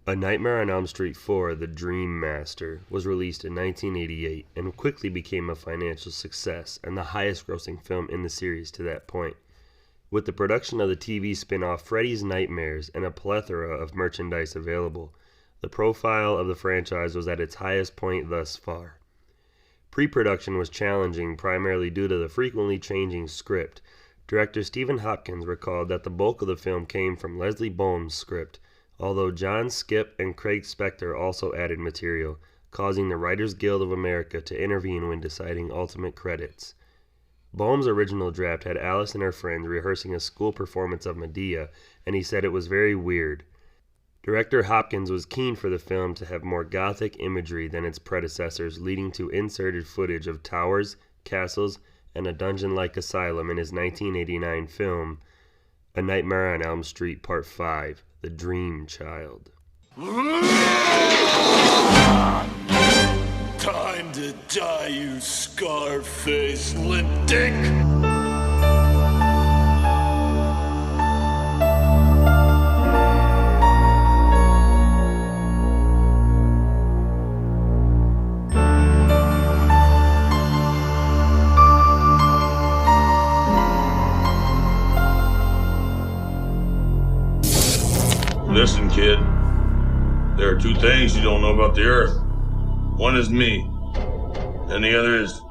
A Nightmare on Elm Street 4, The Dream Master, was released in 1988 and quickly became a financial success and the highest grossing film in the series to that point. With the production of the TV spin-off Freddy's Nightmares and a plethora of merchandise available, the profile of the franchise was at its highest point thus far. Pre-production was challenging primarily due to the frequently changing script. Director Stephen Hopkins recalled that the bulk of the film came from Leslie Bohm's script, although John Skipp and Craig Spector also added material, causing the Writers Guild of America to intervene when deciding ultimate credits. Bohm's original draft had Alice and her friends rehearsing a school performance of Medea, and he said it was very weird. Director Hopkins was keen for the film to have more gothic imagery than its predecessors, leading to inserted footage of towers, castles, and a dungeon-like asylum in his 1989 film, A Nightmare on Elm Street Part 5, The Dream Child. Time to die, you scar-faced lip dick! Listen, kid. There are two things you don't know about the Earth. One is me, and the other is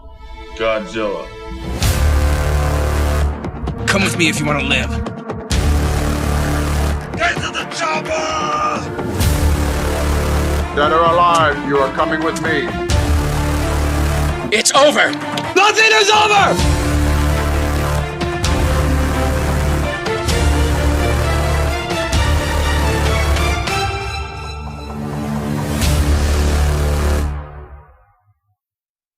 Godzilla. Come with me if you want to live. Get to the chopper! Dead or alive, you are coming with me. It's over! Nothing is over!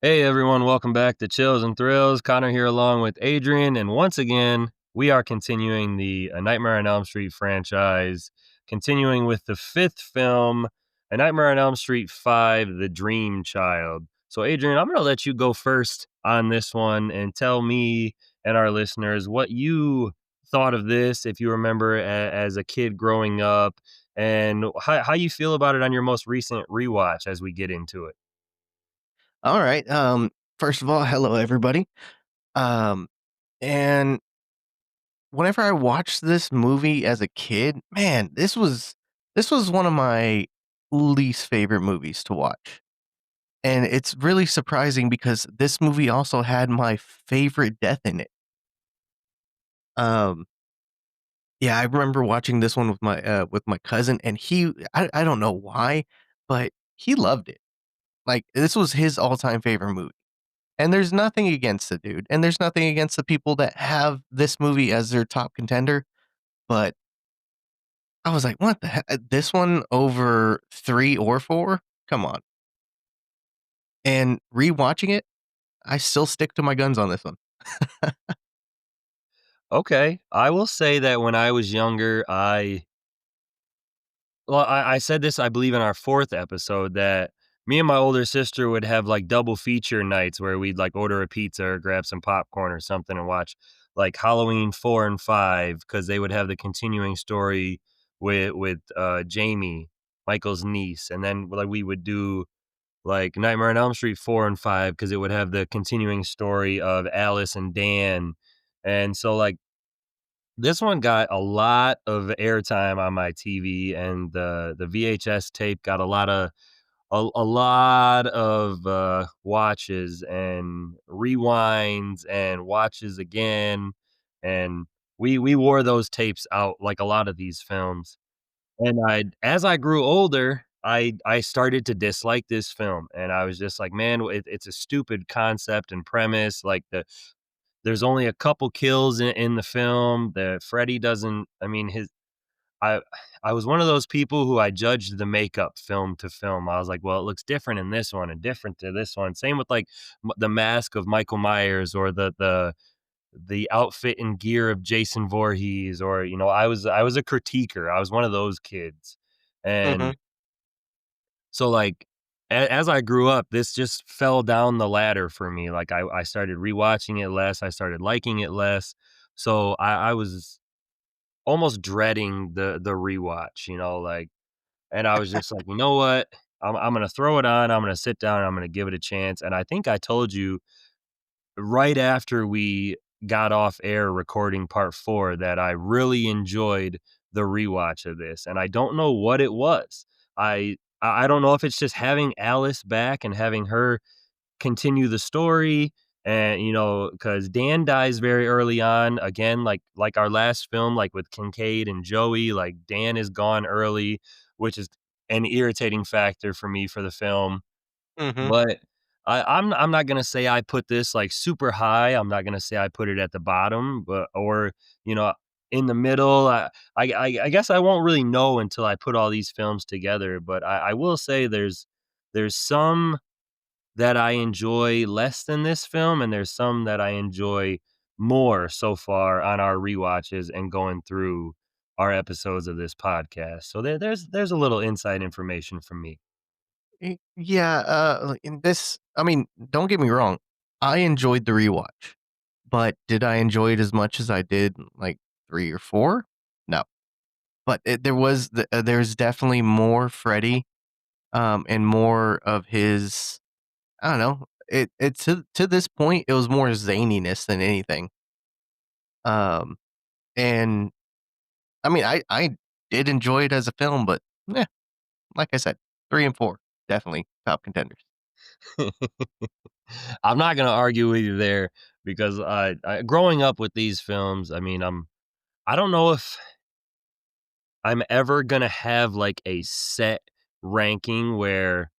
Hey everyone, welcome back to Chills and Thrills. Connor here along with Adrian, and once again, we are continuing the A Nightmare on Elm Street franchise, continuing with the fifth film, A Nightmare on Elm Street 5, The Dream Child. So Adrian, I'm going to let you go first on this one and tell me and our listeners what you thought of this, if you remember as a kid growing up, and how you feel about it on your most recent rewatch as we get into it. All right. First of all, hello everybody. And whenever I watched this movie as a kid, man, this was one of my least favorite movies to watch. And it's really surprising because this movie also had my favorite death in it. Yeah, I remember watching this one with my cousin, and I don't know why, but he loved it. Like, this was his all-time favorite movie. And there's nothing against the dude. And there's nothing against the people that have this movie as their top contender. But I was like, what the heck? This one over 3 or 4? Come on. And rewatching it, I still stick to my guns on this one. Okay, I will say that when I was younger, I said this, I believe, in our 4th episode, that me and my older sister would have like double feature nights where we'd like order a pizza or grab some popcorn or something and watch like Halloween 4 and 5, because they would have the continuing story with Jamie, Michael's niece, and then like we would do like Nightmare on Elm Street 4 and 5 because it would have the continuing story of Alice and Dan. And so like this one got a lot of airtime on my TV, and the VHS tape got a lot of watches and rewinds and watches again, and we wore those tapes out like a lot of these films. And as I grew older, I started to dislike this film, and I was just like, man, it's a stupid concept and premise. Like there's only a couple kills in the film. The Freddy doesn't. I mean, I I was one of those people who I judged the makeup film to film. I was like, well, it looks different in this one and different to this one. Same with like the mask of Michael Myers or the outfit and gear of Jason Voorhees, or I was a critiquer. I was one of those kids, Mm-hmm. and so like as I grew up, this just fell down the ladder for me. Like I started rewatching it less. I started liking it less. So I was almost dreading the rewatch, like, And I was just like, you know what? I'm going to throw it on. I'm going to sit down. I'm going to give it a chance. And I think I told you right after we got off air recording part 4 that I really enjoyed the rewatch of this, and I don't know what it was. I don't know if it's just having Alice back and having her continue the story, and because Dan dies very early on, again, like our last film, like with Kincaid and Joey, like Dan is gone early, which is an irritating factor for me for the film. Mhm. But I'm not gonna say I put this, like, super high. I'm not gonna say I put it at the bottom, but or, you know, in the middle. I guess I won't really know until I put all these films together, but I will say there's some that I enjoy less than this film, and there's some that I enjoy more so far on our rewatches and going through our episodes of this podcast. So there's a little inside information from me. Yeah, like, in this I mean, don't get me wrong, I enjoyed the rewatch, but did I enjoy it as much as I did, like, 3 or 4? No. But there's definitely more Freddy, and more of his I don't know, it to this point, it was more zaniness than anything. Um, and, I mean, I did enjoy it as a film, but, like I said, 3 and 4, definitely top contenders. I'm not gonna argue with you there because growing up with these films, I mean, I don't know if I'm ever gonna have like a set ranking where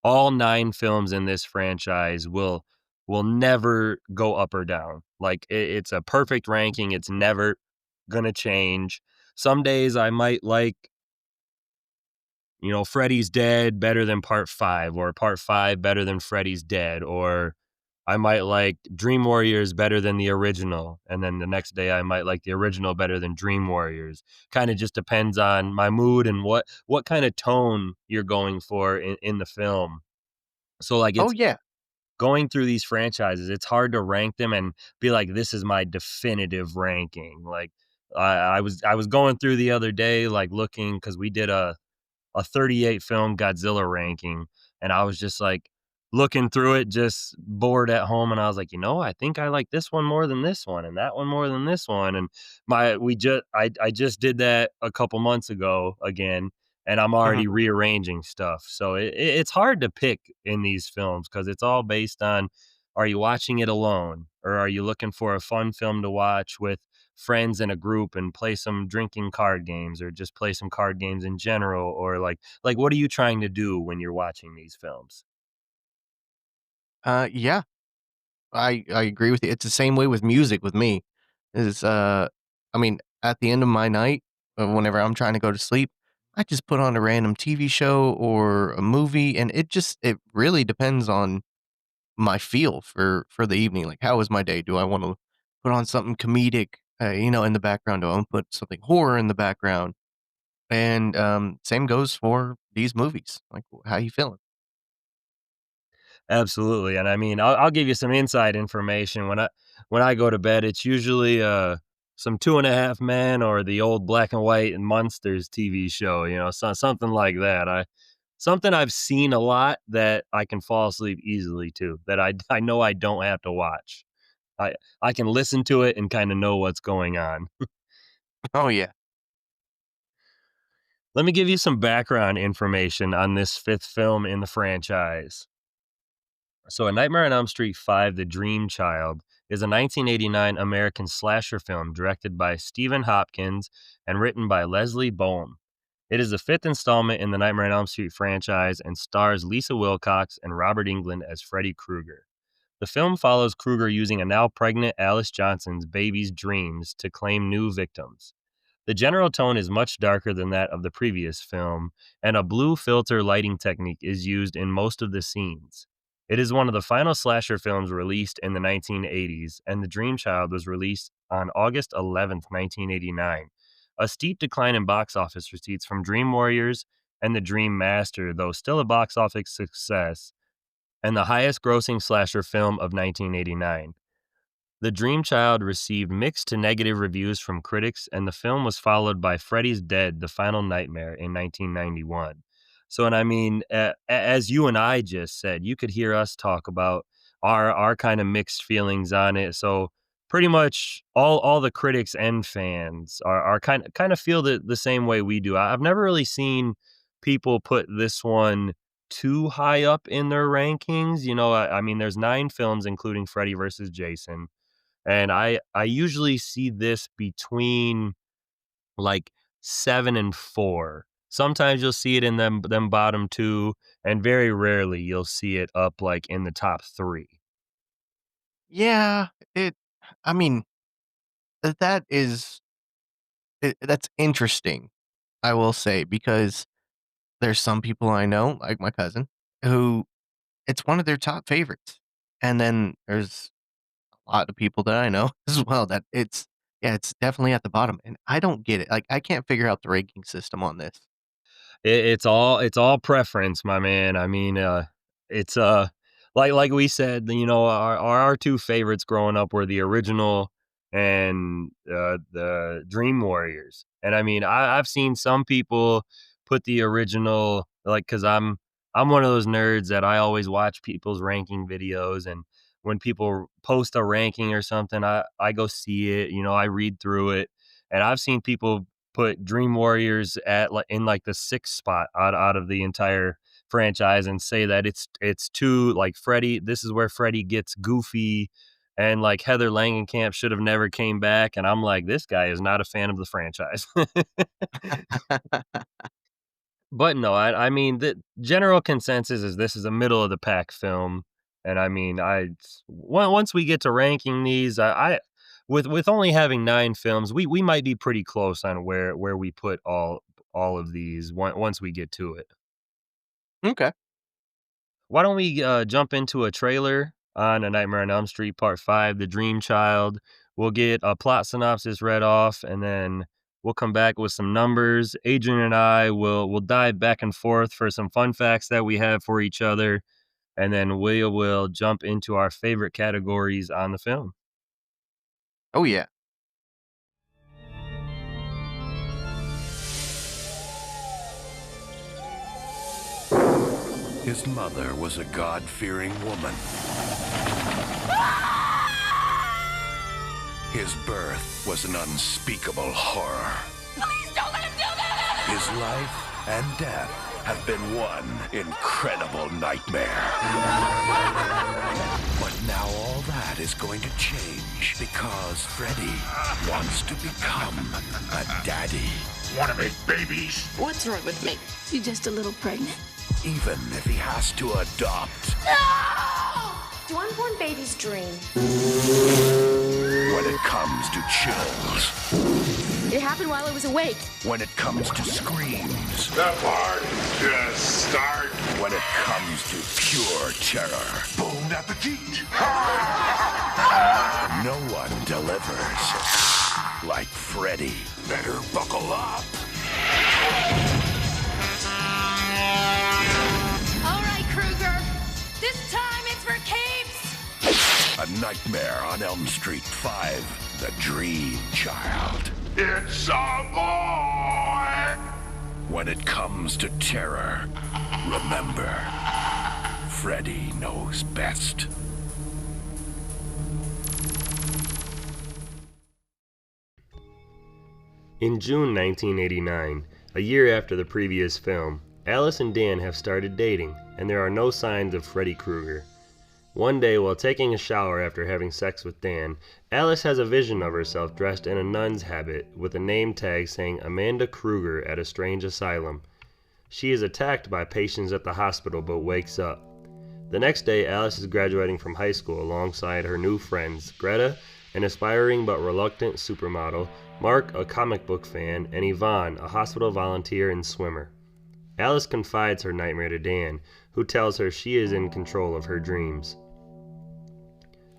all 9 films in this franchise will never go up or down. Like it's a perfect ranking. It's never gonna change. Some days I might like Freddy's Dead better than part 5, or part 5 better than Freddy's Dead, or I might like Dream Warriors better than the original. And then the next day I might like the original better than Dream Warriors. Kind of just depends on my mood and what kind of tone you're going for in the film. So like Oh, it's yeah. going through these franchises, it's hard to rank them and be like, this is my definitive ranking. Like I was going through the other day, like looking because we did a 38 film Godzilla ranking. And I was just like looking through it, just bored at home. And I was like, I think I like this one more than this one and that one more than this one. And I just did that a couple months ago again, and I'm Mhm. already rearranging stuff. So it's hard to pick in these films because it's all based on, are you watching it alone, or are you looking for a fun film to watch with friends in a group and play some drinking card games, or just play some card games in general, or like what are you trying to do when you're watching these films? Yeah, I agree with you. It's the same way with music with me. Is I mean, at the end of my night, whenever I'm trying to go to sleep, I just put on a random TV show or a movie, and it really depends on my feel for the evening. Like, how was my day? Do I want to put on something comedic, in the background? Do I want to put something horror in the background? And same goes for these movies. Like, how you feeling? Absolutely. And I mean, I'll give you some inside information. When I go to bed, it's usually some Two and a Half Men or the old black and white and Munsters TV show, something like that. Something I've seen a lot that I can fall asleep easily to, that I know I don't have to watch. I can listen to it and kind of know what's going on. Oh yeah. Let me give you some background information on this 5th film in the franchise. So, A Nightmare on Elm Street 5: The Dream Child is a 1989 American slasher film directed by Stephen Hopkins and written by Leslie Bohm. It is the 5th installment in the Nightmare on Elm Street franchise and stars Lisa Wilcox and Robert Englund as Freddy Krueger. The film follows Krueger using a now pregnant Alice Johnson's baby's dreams to claim new victims. The general tone is much darker than that of the previous film, and a blue filter lighting technique is used in most of the scenes. It is one of the final slasher films released in the 1980s, and The Dream Child was released on August 11th, 1989. A steep decline in box office receipts from Dream Warriors and The Dream Master, though still a box office success, and the highest grossing slasher film of 1989. The Dream Child received mixed to negative reviews from critics, and the film was followed by Freddy's Dead: The Final Nightmare in 1991. So, and I mean, as you and I just said, you could hear us talk about our kind of mixed feelings on it. So, pretty much all the critics and fans are kind of feel the same way we do. I've never really seen people put this one too high up in their rankings. I mean, there's 9 films, including Freddy versus Jason. And I usually see this between like 7 and 4. Sometimes you'll see it in them bottom 2, and very rarely you'll see it up like in the top 3. Yeah, I mean, that is that's interesting, I will say, because there's some people I know, like my cousin, who it's one of their top favorites. And then there's a lot of people that I know as well that it's definitely at the bottom. And I don't get it. Like, I can't figure out the ranking system on this. It's all preference, my man. I mean, it's like we said, our 2 favorites growing up were the original and the Dream Warriors. And I mean, I've seen some people put the original, like, because I'm one of those nerds that I always watch people's ranking videos, and when people post a ranking or something, I go see it. I read through it, and I've seen people put Dream Warriors at in like the 6th spot out of the entire franchise, and say that it's too like Freddy. This is where Freddy gets goofy, and like Heather Langenkamp should have never came back. And I'm like, this guy is not a fan of the franchise. But no, I mean, the general consensus is this is a middle of the pack film. And I mean, once we get to ranking these, I with only having 9 films, we might be pretty close on where we put all of these once we get to it. Okay. Why don't we jump into a trailer on A Nightmare on Elm Street Part 5, The Dream Child? We'll get a plot synopsis read off, and then we'll come back with some numbers. Adrian and I will dive back and forth for some fun facts that we have for each other, and then we will jump into our favorite categories on the film. Oh, yeah. His mother was a God-fearing woman. His birth was an unspeakable horror. Please don't let him do that! His life and death have been one incredible nightmare. But now all that is going to change because Freddy wants to become a daddy. Wanna make babies? What's wrong with me? You're just a little pregnant. Even if he has to adopt. No! Do unborn babies dream? When it comes to chills. It happened while I was awake. When it comes to screams. The party just start. When it comes to pure terror. Bon appetit. No one delivers like Freddy. Better buckle up. All right, Krueger. This time it's for keeps. A Nightmare on Elm Street 5, The Dream Child. It's a boy. When it comes to terror, remember, Freddy knows best. In June 1989, a year after the previous film, Alice and Dan have started dating, and there are no signs of Freddy Krueger. One day, while taking a shower after having sex with Dan, Alice has a vision of herself dressed in a nun's habit with a name tag saying Amanda Krueger at a strange asylum. She is attacked by patients at the hospital but wakes up. The next day, Alice is graduating from high school alongside her new friends, Greta, an aspiring but reluctant supermodel, Mark, a comic book fan, and Yvonne, a hospital volunteer and swimmer. Alice confides her nightmare to Dan, who tells her she is in control of her dreams.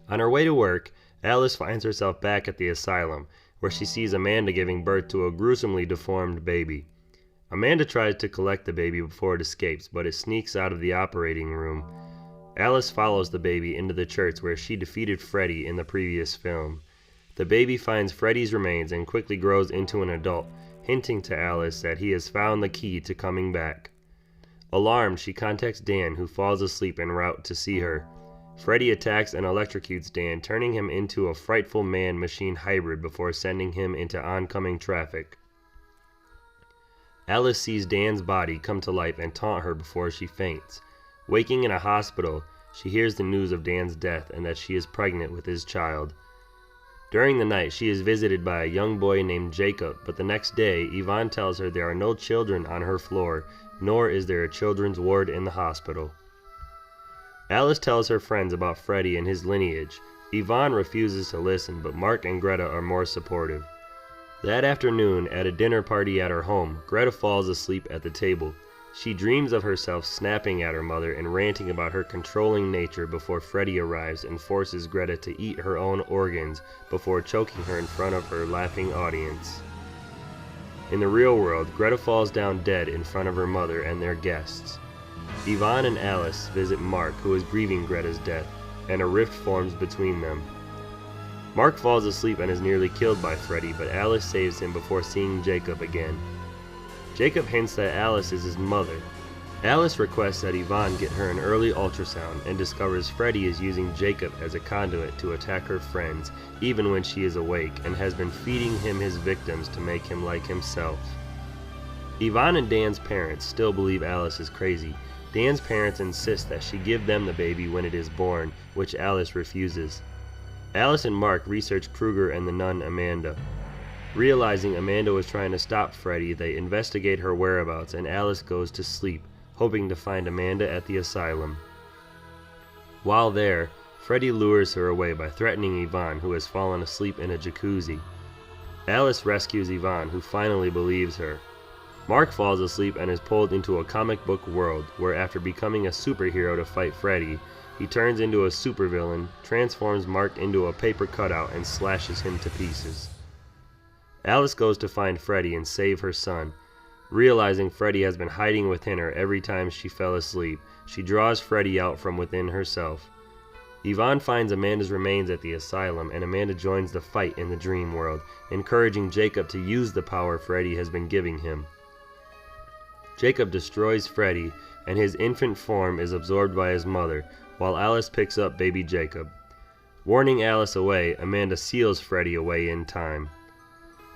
On her way to work, Alice finds herself back at the asylum, where she sees Amanda giving birth to a gruesomely deformed baby. Amanda tries to collect the baby before it escapes, but it sneaks out of the operating room. Alice follows the baby into the church where she defeated Freddy in the previous film. The baby finds Freddy's remains and quickly grows into an adult, hinting to Alice that he has found the key to coming back. Alarmed, she contacts Dan, who falls asleep en route to see her. Freddy attacks and electrocutes Dan, turning him into a frightful man-machine hybrid before sending him into oncoming traffic. Alice sees Dan's body come to life and taunt her before she faints. Waking in a hospital, she hears the news of Dan's death and that she is pregnant with his child. During the night, she is visited by a young boy named Jacob, but the next day, Yvonne tells her there are no children on her floor, nor is there a children's ward in the hospital. Alice tells her friends about Freddy and his lineage. Yvonne refuses to listen, but Mark and Greta are more supportive. That afternoon, at a dinner party at her home, Greta falls asleep at the table. She dreams of herself snapping at her mother and ranting about her controlling nature before Freddy arrives and forces Greta to eat her own organs before choking her in front of her laughing audience. In the real world, Greta falls down dead in front of her mother and their guests. Yvonne and Alice visit Mark, who is grieving Greta's death, and a rift forms between them. Mark falls asleep and is nearly killed by Freddy, but Alice saves him before seeing Jacob again. Jacob hints that Alice is his mother. Alice requests that Yvonne get her an early ultrasound and discovers Freddy is using Jacob as a conduit to attack her friends, even when she is awake, and has been feeding him his victims to make him like himself. Yvonne and Dan's parents still believe Alice is crazy. Dan's parents insist that she give them the baby when it is born, which Alice refuses. Alice and Mark research Krueger and the nun Amanda. Realizing Amanda was trying to stop Freddy, they investigate her whereabouts and Alice goes to sleep, hoping to find Amanda at the asylum. While there, Freddy lures her away by threatening Yvonne, who has fallen asleep in a jacuzzi. Alice rescues Yvonne, who finally believes her. Mark falls asleep and is pulled into a comic book world, where after becoming a superhero to fight Freddy, he turns into a supervillain, transforms Mark into a paper cutout, and slashes him to pieces. Alice goes to find Freddy and save her son. Realizing Freddy has been hiding within her every time she fell asleep, she draws Freddy out from within herself. Yvonne finds Amanda's remains at the asylum, and Amanda joins the fight in the dream world, encouraging Jacob to use the power Freddy has been giving him. Jacob destroys Freddy, and his infant form is absorbed by his mother, while Alice picks up baby Jacob. Warning Alice away, Amanda seals Freddy away in time.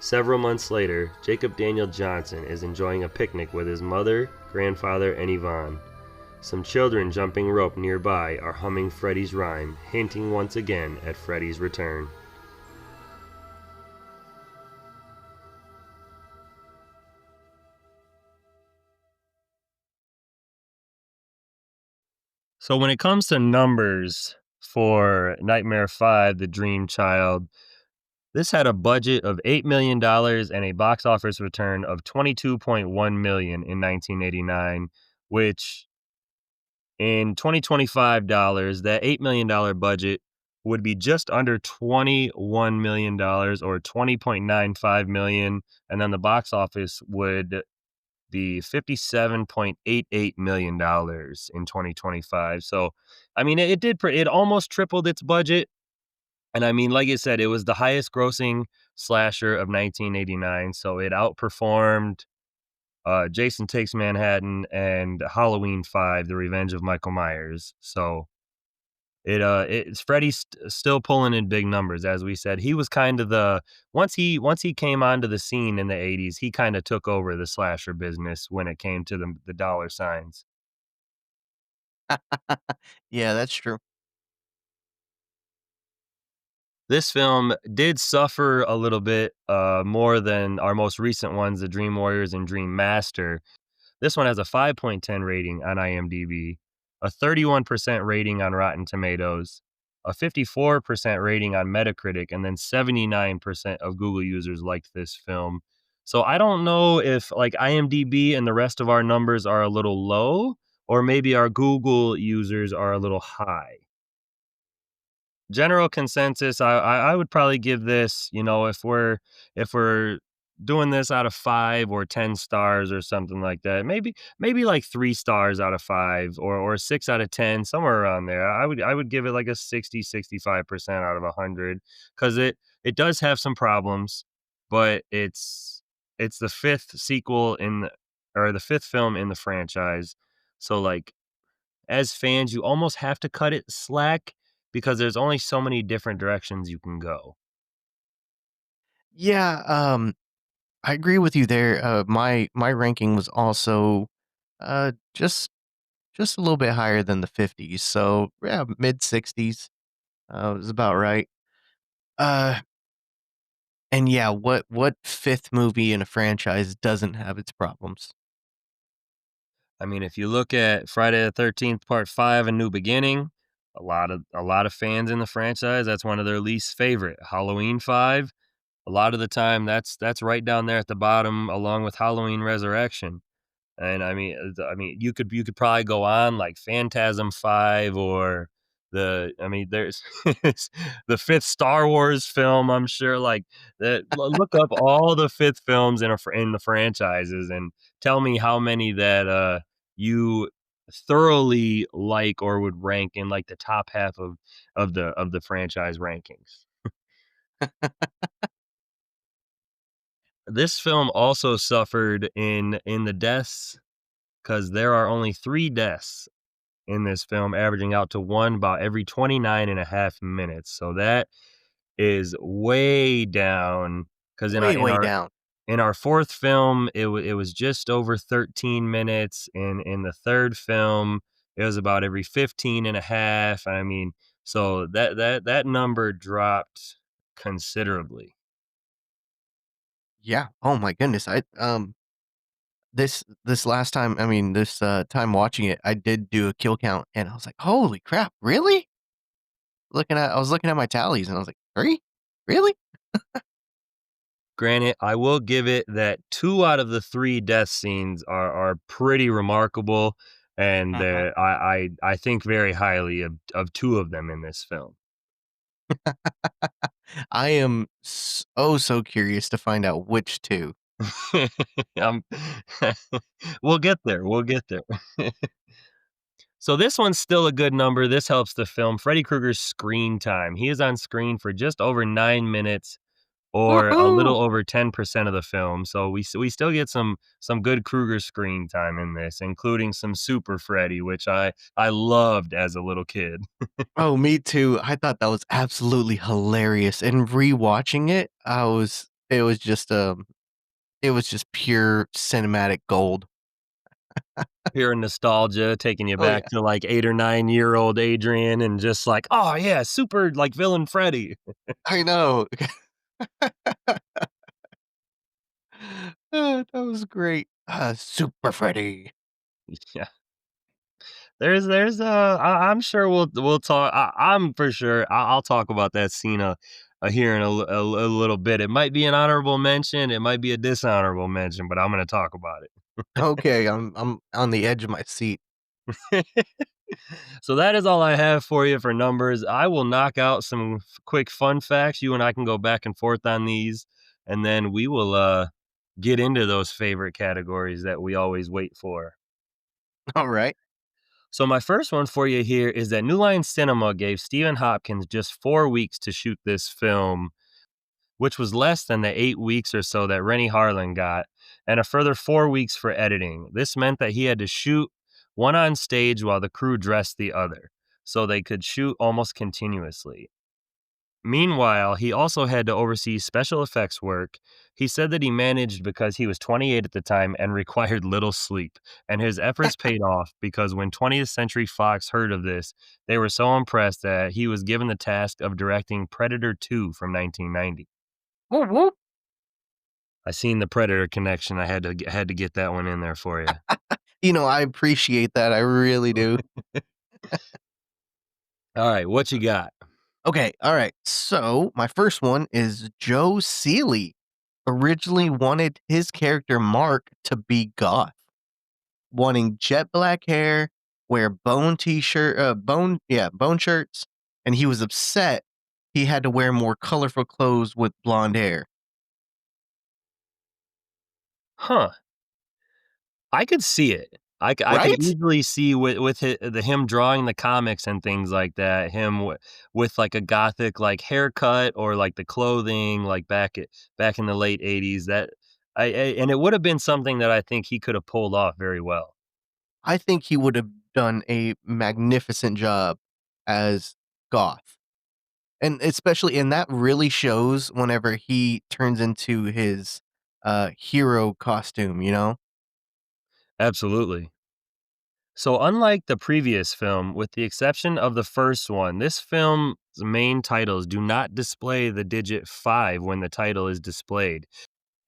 Several months later, Jacob Daniel Johnson is enjoying a picnic with his mother, grandfather, and Yvonne. Some children jumping rope nearby are humming Freddy's rhyme, hinting once again at Freddy's return. So when it comes to numbers for Nightmare 5, The Dream Child, this had a budget of $8 million and a box office return of $22.1 million in 1989, which in 2025 dollars, that $8 million budget would be just under $21 million or $20.95 million, and then the box office would be $57.88 million in 2025. So, I mean, it almost tripled its budget. And I mean, like I said, it was the highest grossing slasher of 1989. So it outperformed Jason Takes Manhattan and Halloween 5, The Revenge of Michael Myers. So it's Freddy's still pulling in big numbers. As we said, he was kind of once he came onto the scene in the 80s, he kind of took over the slasher business when it came to the dollar signs. Yeah, that's true. This film did suffer a little bit more than our most recent ones, The Dream Warriors and Dream Master. This one has a 5.10 rating on IMDb, a 31% rating on Rotten Tomatoes, a 54% rating on Metacritic, and then 79% of Google users liked this film. So I don't know if like IMDb and the rest of our numbers are a little low, or maybe our Google users are a little high. General consensus, I would probably give this, if we're doing this out of 5 or 10 stars or something like that. Maybe like 3 stars out of 5 or 6 out of 10, somewhere around there. I would give it like a 60-65% out of 100 cuz it does have some problems, but it's the fifth sequel or the fifth film in the franchise. So like as fans, you almost have to cut it slack because there's only so many different directions you can go. Yeah, I agree with you there. My ranking was also uh just just a little bit higher than the 50s. So yeah, mid 60s was about right. Uh and yeah, what fifth movie in a franchise doesn't have its problems? I mean, if you look at Friday the 13th Part 5: A New Beginning, a lot of fans in the franchise, that's one of their least favorite. Halloween 5, a lot of the time that's right down there at the bottom along with Halloween Resurrection. And I mean, you could probably go on like Phantasm 5 or there's the fifth Star Wars film. I'm sure like that. Look up all the fifth films in the franchises and tell me how many that you thoroughly like or would rank in like the top half of the franchise rankings. This film also suffered in the deaths because there are only 3 deaths in this film, averaging out to 1 about every 29 and a half minutes. So that is way down. Because in our Way, in way our down. in our 4th film, it was just over 13 minutes. In the 3rd film, it was about every 15 and a half. I mean, so that number dropped considerably. Yeah. Oh my goodness. This last time, I mean, this time watching it, I did do a kill count and I was like, "Holy crap, really?" I was looking at my tallies and I was like, "3? Really?" Granted, I will give it that 2 out of the 3 death scenes are pretty remarkable, and, Uh-huh. I think very highly of 2 of them in this film. I am so curious to find out which 2. Um, we'll get there, we'll get there. So this one's still a good number, this helps the film. Freddy Krueger's screen time. He is on screen for just over 9 minutes or a Woohoo! little over 10% of the film. So we still get some good Krueger screen time in this, including some Super Freddy, which I loved as a little kid. Oh, me too. I thought that was absolutely hilarious, and rewatching it, it was just pure cinematic gold. Pure nostalgia, taking you Oh, back yeah. to like 8 or 9-year-old Adrian and just like, oh yeah, super like villain Freddy. I know. That was great. Super Freddy. Yeah. I'm sure we'll talk. I'm for sure. I'll talk about that scene here in a little bit. It might be an honorable mention. It might be a dishonorable mention, but I'm going to talk about Okay, I'm on the edge of my seat. it. So that is all I have for you for numbers. I will knock out some quick fun facts. You and I can go back and forth on these, and then we will get into those favorite categories that we always wait for. All right. So my first one for you here is that New Line Cinema gave Stephen Hopkins just 4 weeks to shoot this film, which was less than the 8 weeks or so that Rennie Harlan got, and a further 4 weeks for editing. This meant that he had to shoot one on stage while the crew dressed the other, so they could shoot almost continuously. Meanwhile, he also had to oversee special effects work. He said that he managed because he was 28 at the time and required little sleep. And his efforts paid off because when 20th Century Fox heard of this, they were so impressed that he was given the task of directing Predator 2 from 1990. Whoop, whoop. I seen the Predator connection. I had to get that one in there for you. I appreciate that. I really do. All right, what you got? Okay, all right. So my first one is Joe Seeley. Originally wanted his character Mark to be goth, wanting jet black hair, wear bone shirts, and he was upset he had to wear more colorful clothes with blonde hair. Huh. I could see it. I could Right? easily see him drawing the comics and things like that, him with, like, a gothic, like, haircut or, like, the clothing, like, back in the late '80s, that and it would have been something that I think he could have pulled off very well. I think he would have done a magnificent job as Goth. And especially and that really shows whenever he turns into his, hero costume, you know? Absolutely. So, unlike the previous film, with the exception of the first one, this film's main titles do not display the digit 5 when the title is displayed.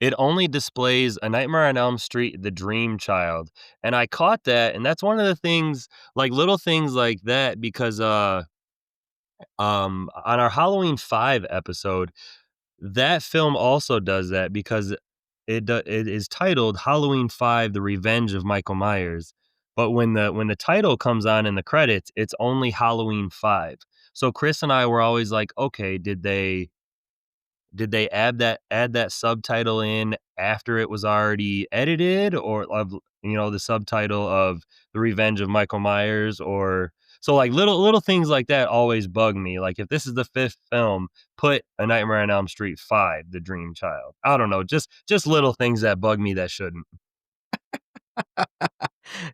It only displays A Nightmare on Elm Street, The Dream Child, and I caught that, and that's one of the things, like, little things like that because, on our Halloween 5 episode, that film also does that because it is titled Halloween 5: The Revenge of Michael Myers, but when the title comes on in the credits, it's only Halloween 5. So Chris and I were always like, "Okay, did they add that subtitle in after it was already edited or of the subtitle of The Revenge of Michael Myers or so like little things like that always bug me. Like if this is the 5th film, put A Nightmare on Elm Street 5: The Dream Child. I don't know, just little things that bug me that shouldn't.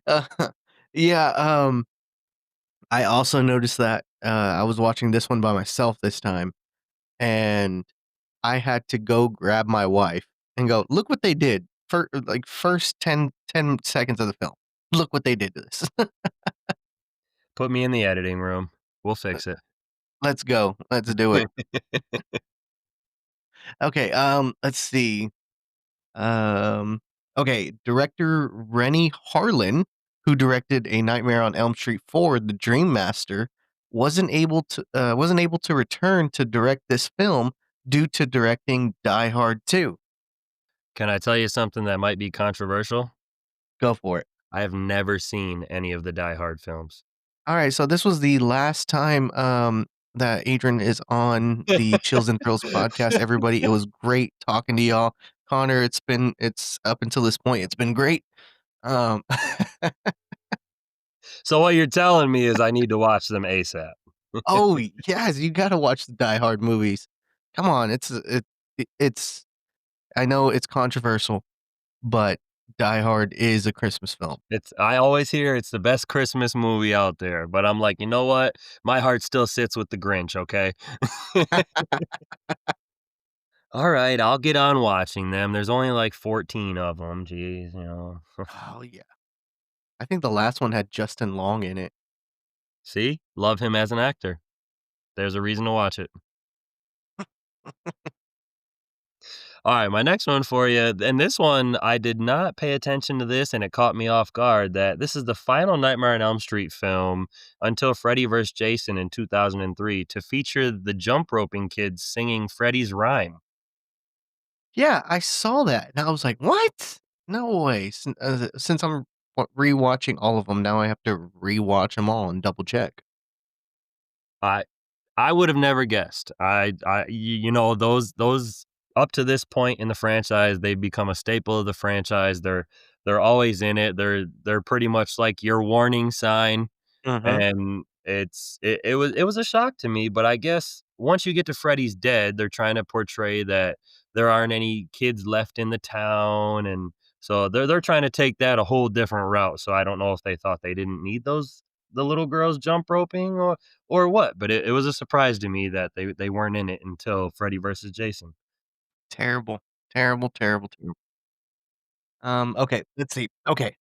Uh, yeah, I also noticed that, I was watching this one by myself this time, and I had to go grab my wife and go, "Look what they did." For like, first ten seconds of the film. Look what they did to this. Put me in the editing room. We'll fix it. Let's go. Let's do it. Okay, let's see. Um, okay, director Rennie Harlan, who directed A Nightmare on Elm Street 4: The Dream Master, wasn't able to return to direct this film due to directing Die Hard 2. Can I tell you something that might be controversial? Go for it. I have never seen any of the Die Hard films. All right, so this was the last time that Adrian is on the Chills and Thrills podcast. Everybody, it was great talking to y'all. Connor, it's up until this point, it's been great. Um, So what you're telling me is I need to watch them ASAP. oh yes, you got to watch the Die Hard movies. Come on, it's I know it's controversial, but Die Hard is a Christmas film. I always hear it's the best Christmas movie out there, but I'm like, you know what? My heart still sits with the Grinch, okay? All right, I'll get on watching them. There's only like 14 of them. Jeez, you know. Oh yeah, I think the last one had Justin Long in it. See? Love him as an actor. There's a reason to watch it. All right, my next one for you, and this one, I did not pay attention to this, and it caught me off guard that this is the final Nightmare on Elm Street film until Freddy vs. Jason in 2003 to feature the jump roping kids singing Freddy's rhyme. Yeah, I saw that, and I was like, "What? No way!" Since I'm rewatching all of them now, I have to rewatch them all and double check. I I would have never guessed. Those up to this point in the franchise, they've become a staple of the franchise. They're always in it. They're pretty much like your warning sign. Mhm. And it was a shock to me, but I guess once you get to Freddy's Dead, they're trying to portray that there aren't any kids left in the town, and so they're trying to take that a whole different route. So I don't know if they thought they didn't need the little girls jump roping or what, but it was a surprise to me that they weren't in it until Freddy versus Jason. Terrible, terrible, terrible, terrible. Okay, let's see. Okay,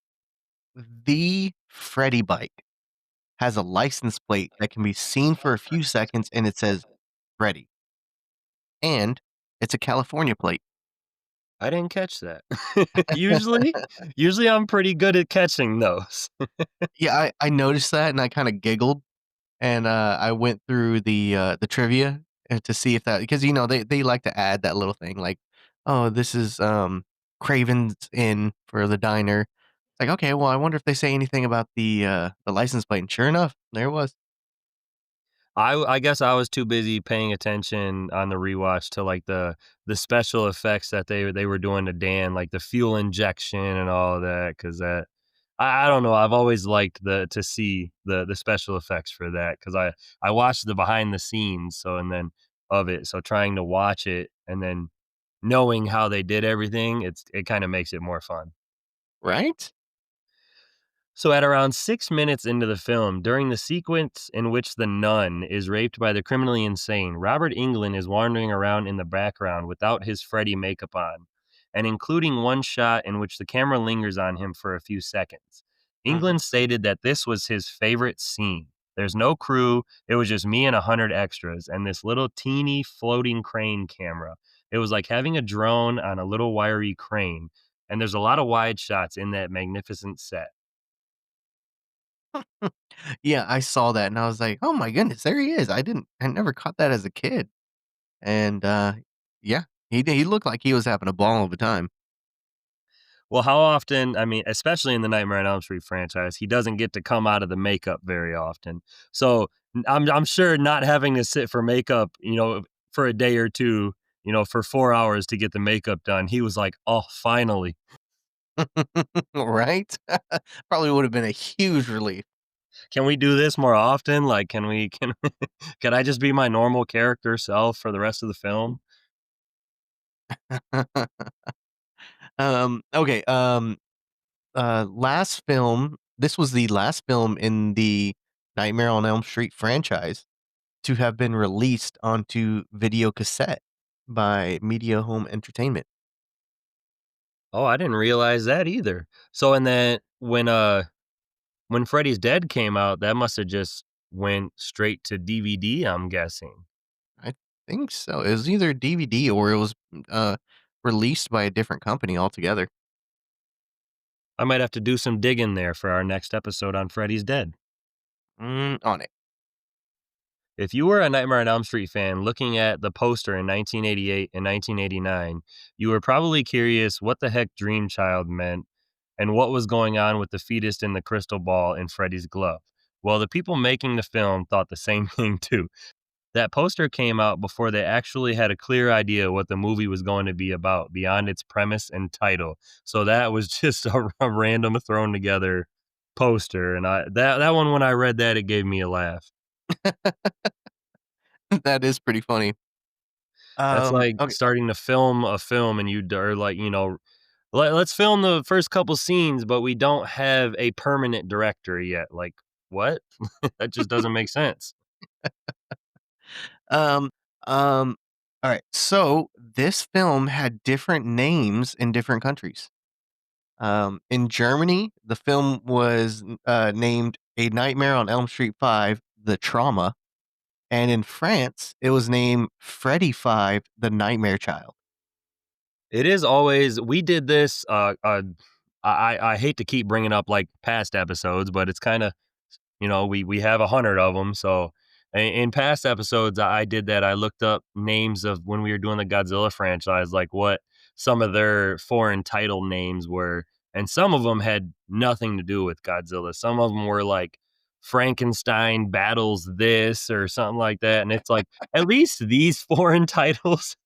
the Freddy bike has a license plate that can be seen for a few seconds, and it says Freddy, and it's a California plate. I didn't catch that. Usually usually I'm pretty good at catching those. Yeah, I noticed that, and I kinda giggled, and, I went through the trivia, to see if that because, they like to add that little thing, like, "Oh, this is, Craven's Inn for the diner." Like, "Okay, well, I wonder if they say anything about the license plate," and sure enough, there it was. I guess I was too busy paying attention on the rewatch to like the special effects that they were doing to Dan, like the fuel injection and all of that. Because that I don't know. I've always liked to see the special effects for that because I watched the behind the scenes and then of it. So trying to watch it and then knowing how they did everything, it kind of makes it more fun. Right? So, at around 6 minutes into the film, during the sequence in which the nun is raped by the criminally insane, Robert Englund is wandering around in the background without his Freddy makeup on, and including one shot in which the camera lingers on him for a few seconds. Englund stated that this was his favorite scene. There's no crew, it was just me and 100 extras, and this little teeny floating crane camera. It was like having a drone on a little wiry crane, and there's a lot of wide shots in that magnificent set. Yeah, I saw that and I was like, "Oh my goodness, there he is." I never caught that as a kid. And, yeah, he looked like he was having a ball of a time. Well, how often, I mean, especially in the Nightmare on Elm Street franchise, he doesn't get to come out of the makeup very often. So, I'm sure not having to sit for makeup, for a day or two, for 4 hours to get the makeup done, he was like, "Oh, finally. Right? Probably would have been a huge relief. Can we do this more often? Like, can I just be my normal character self for the rest of the film?" Okay, last film this was the last film in the Nightmare on Elm Street franchise to have been released onto video cassette by Media Home Entertainment. Oh, I didn't realize that either. So, and then when Freddy's Dead came out, that must have just went straight to DVD, I'm guessing. I think so. It was either DVD or it was, released by a different company altogether. I might have to do some digging there for our next episode on Freddy's Dead. On it. If you were a Nightmare on Elm Street fan looking at the poster in 1988 and 1989, you were probably curious what the heck Dream Child meant and what was going on with the fetus in the crystal ball in Freddy's glove. Well, the people making the film thought the same thing too. That poster came out before they actually had a clear idea what the movie was going to be about beyond its premise and title. So that was just a random thrown together poster. And that one, when I read that, it gave me a laugh. That is pretty funny. That's like Okay. starting to film a film and are like, let's film the first couple scenes, but we don't have a permanent director yet. Like, what? That just doesn't make sense. Um, all right. So this film had different names in different countries. In Germany, the film was named A Nightmare on Elm Street 5, The Trauma. And in France, it was named Freddy 5, The Nightmare Child. It is always we did this, I hate to keep bringing up, like, past episodes, but it's kinda, we have 100 of them. So in past episodes, I did that. I looked up names of when we were doing the Godzilla franchise, like, what some of their foreign title names were, and some of them had nothing to do with Godzilla. Some of them were, like, Frankenstein battles this or something like that, and it's like, at least these foreign titles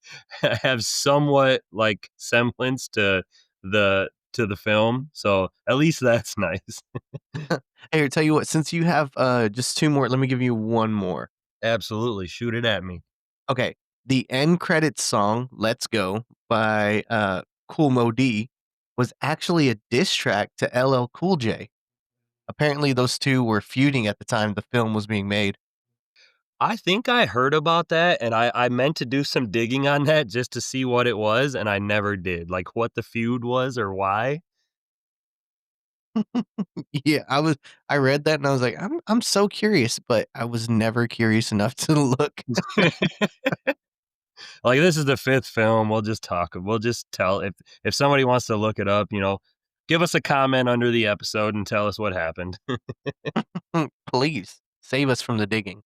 have somewhat, like, semblance to the film, so at least that's nice. Hey, I tell you what, since you have just two more, let me give you one more. Absolutely, shoot it at me. Okay. The end credits song, Let's Go, by Cool Mo D, was actually a diss track to LL Cool J. Apparently, those two were feuding at the time the film was being made. I think I heard about that, and I meant to do some digging on that just to see what it was, and I never did, like, what the feud was or why. Yeah, I read that and I was like, I'm so curious, but I was never curious enough to look. Like, this is the 5th film, we'll just tell if somebody wants to look it up, give us a comment under the episode and tell us what happened. Please save us from the digging.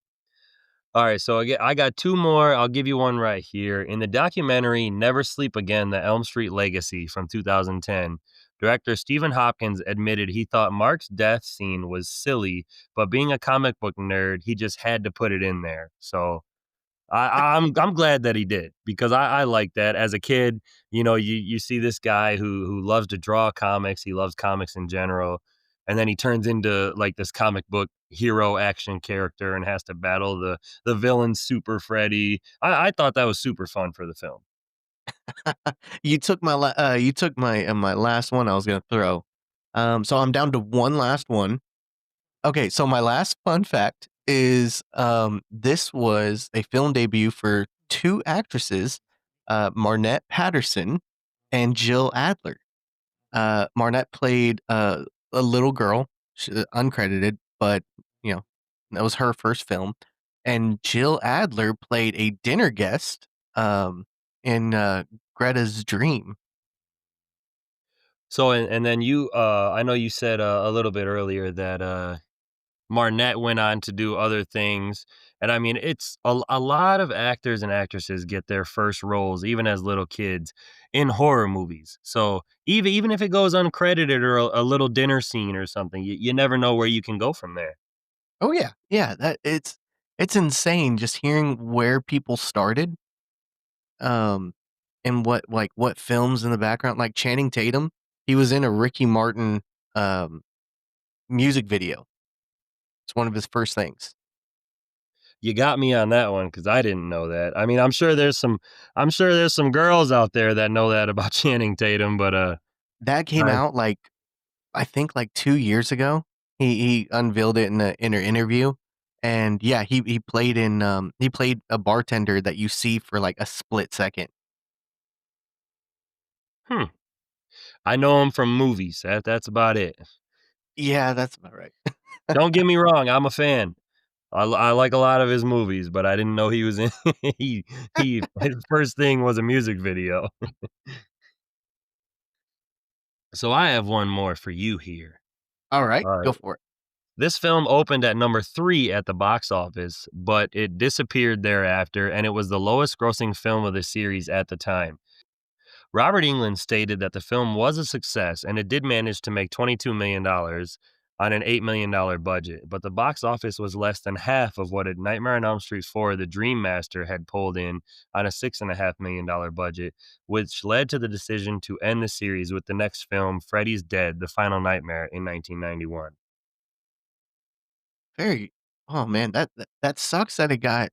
Alright, so I got 2 more, I'll give you one right here. In the documentary Never Sleep Again: The Elm Street Legacy from 2010, Director Stephen Hopkins admitted he thought Mark's death scene was silly, but being a comic book nerd, he just had to put it in there. So I'm glad that he did, because I like that. As a kid, you see this guy who loves to draw comics. He loves comics in general, and then he turns into like this comic book hero action character and has to battle the villain Super Freddy. I thought that was super fun for the film. You took my last one I was gonna throw. So I'm down to one last one. Okay, so my last fun fact is this was a film debut for two actresses, Marnette Patterson and Jill Adler. Marnette played a little girl, uncredited, but you know that was her first film. And Jill Adler played a dinner guest in Greta's Dream. So and then I know you said a little bit earlier that Marnette went on to do other things. And I mean, it's a lot of actors and actresses get their first roles, even as little kids, in horror movies. So even if it goes uncredited or a little dinner scene or something, you never know where you can go from there. Oh yeah, yeah. That it's insane just hearing where people started, um, and what films in the background. Like Channing Tatum, he was in a Ricky Martin um music video. It's one of his first things. You got me on that one because I didn't know that. I mean, I'm sure there's some girls out there that know that about Channing Tatum, but That came I out like I think like 2 years ago. He unveiled it in an interview, and yeah, he played a bartender that you see for like a split second. hmm, I know him from movies. That's about it. Yeah, that's about right. Don't get me wrong, I'm a fan. I like a lot of his movies, but I didn't know he was in he his first thing was a music video. So I have one more for you here. All right, All go right. for it. This film opened at number 3 at the box office, but it disappeared thereafter, and it was the lowest grossing film of the series at the time. Robert Englund stated that the film was a success, and it did manage to make $22 million on an $8 million budget, but the box office was less than half of what a Nightmare on Elm Street 4 The Dream Master had pulled in on a $6.5 million budget, which led to the decision to end the series with the next film, Freddy's Dead: The Final Nightmare, in 1991. Very. Oh man, that sucks that it got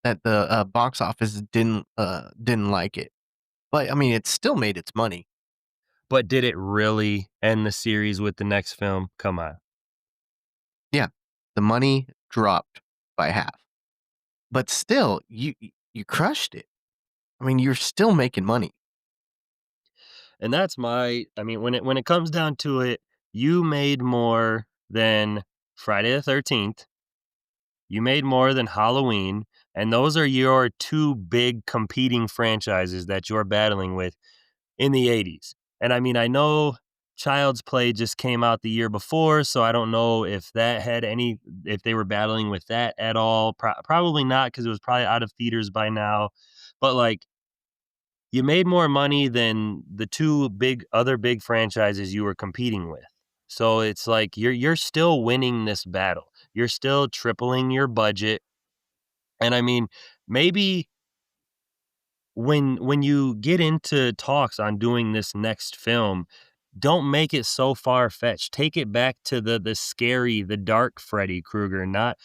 that the box office didn't like it. But I mean, it still made its money. But did it really end the series with the next film? Come on. Yeah, the money dropped by half, but still, you crushed it. I mean, you're still making money. And I mean, when it comes down to it, you made more than Friday the 13th, you made more than Halloween, and those are your two big competing franchises that you're battling with in the 80s. And I mean, I know Child's Play just came out the year before, so I don't know if if they were battling with that at all. Probably not, because it was probably out of theaters by now. But like, you made more money than the two other big franchises you were competing with. So it's like you're still winning this battle. You're still tripling your budget. And I mean, maybe when you get into talks on doing this next film, don't make it so far-fetched. Take it back to the scary, the dark Freddy Krueger, not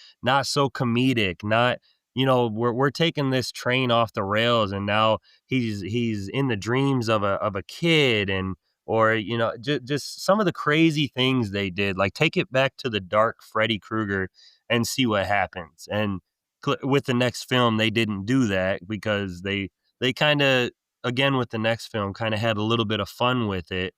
so comedic, not, we're taking this train off the rails, and now he's in the dreams of a kid, and or just some of the crazy things they did. Like, take it back to the dark Freddy Krueger and see what happens. And with the next film, they didn't do that, because they kind of, again, with the next film, kind of had a little bit of fun with it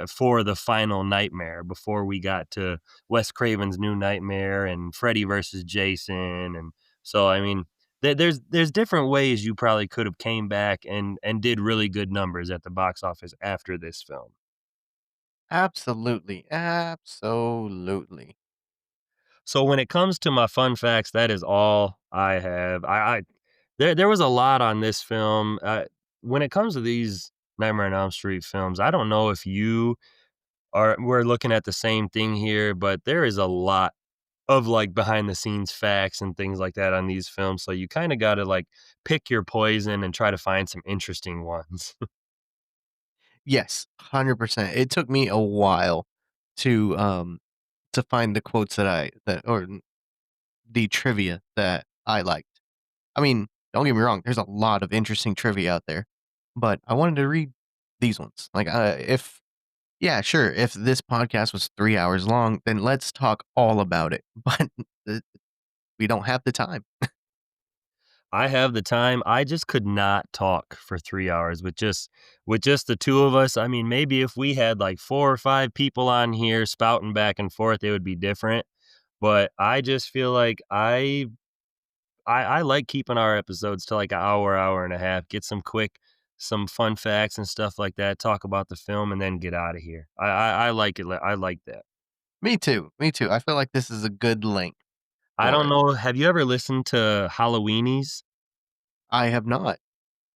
for the final nightmare before we got to Wes Craven's New Nightmare and Freddy versus Jason. And so, I mean, there's different ways you probably could have came back and did really good numbers at the box office after this film. Absolutely, absolutely. So when it comes to my fun facts, that is all I have. There was a lot on this film. When it comes to these Nightmare on Elm Street films, I don't know if you we're looking at the same thing here, but there is a lot of like behind the scenes facts and things like that on these films. So you kind of got to like pick your poison and try to find some interesting ones. Yes, 100%. It took me a while to find the quotes the trivia that I liked. I mean, don't get me wrong, there's a lot of interesting trivia out there, but I wanted to read these ones. Like, if yeah, sure, if this podcast was 3 hours long, then let's talk all about it, but uh, we don't have the time. I have the time. I just could not talk for 3 hours with just the two of us. I mean, maybe if we had like 4 or 5 people on here spouting back and forth, it would be different. But I just feel like I like keeping our episodes to like an hour, hour and a half, get some fun facts and stuff like that, talk about the film, and then get out of here. I like it. I like that. Me too, me too. I feel like this is a good length I for don't it. know. Have you ever listened to Halloweenies? I have not.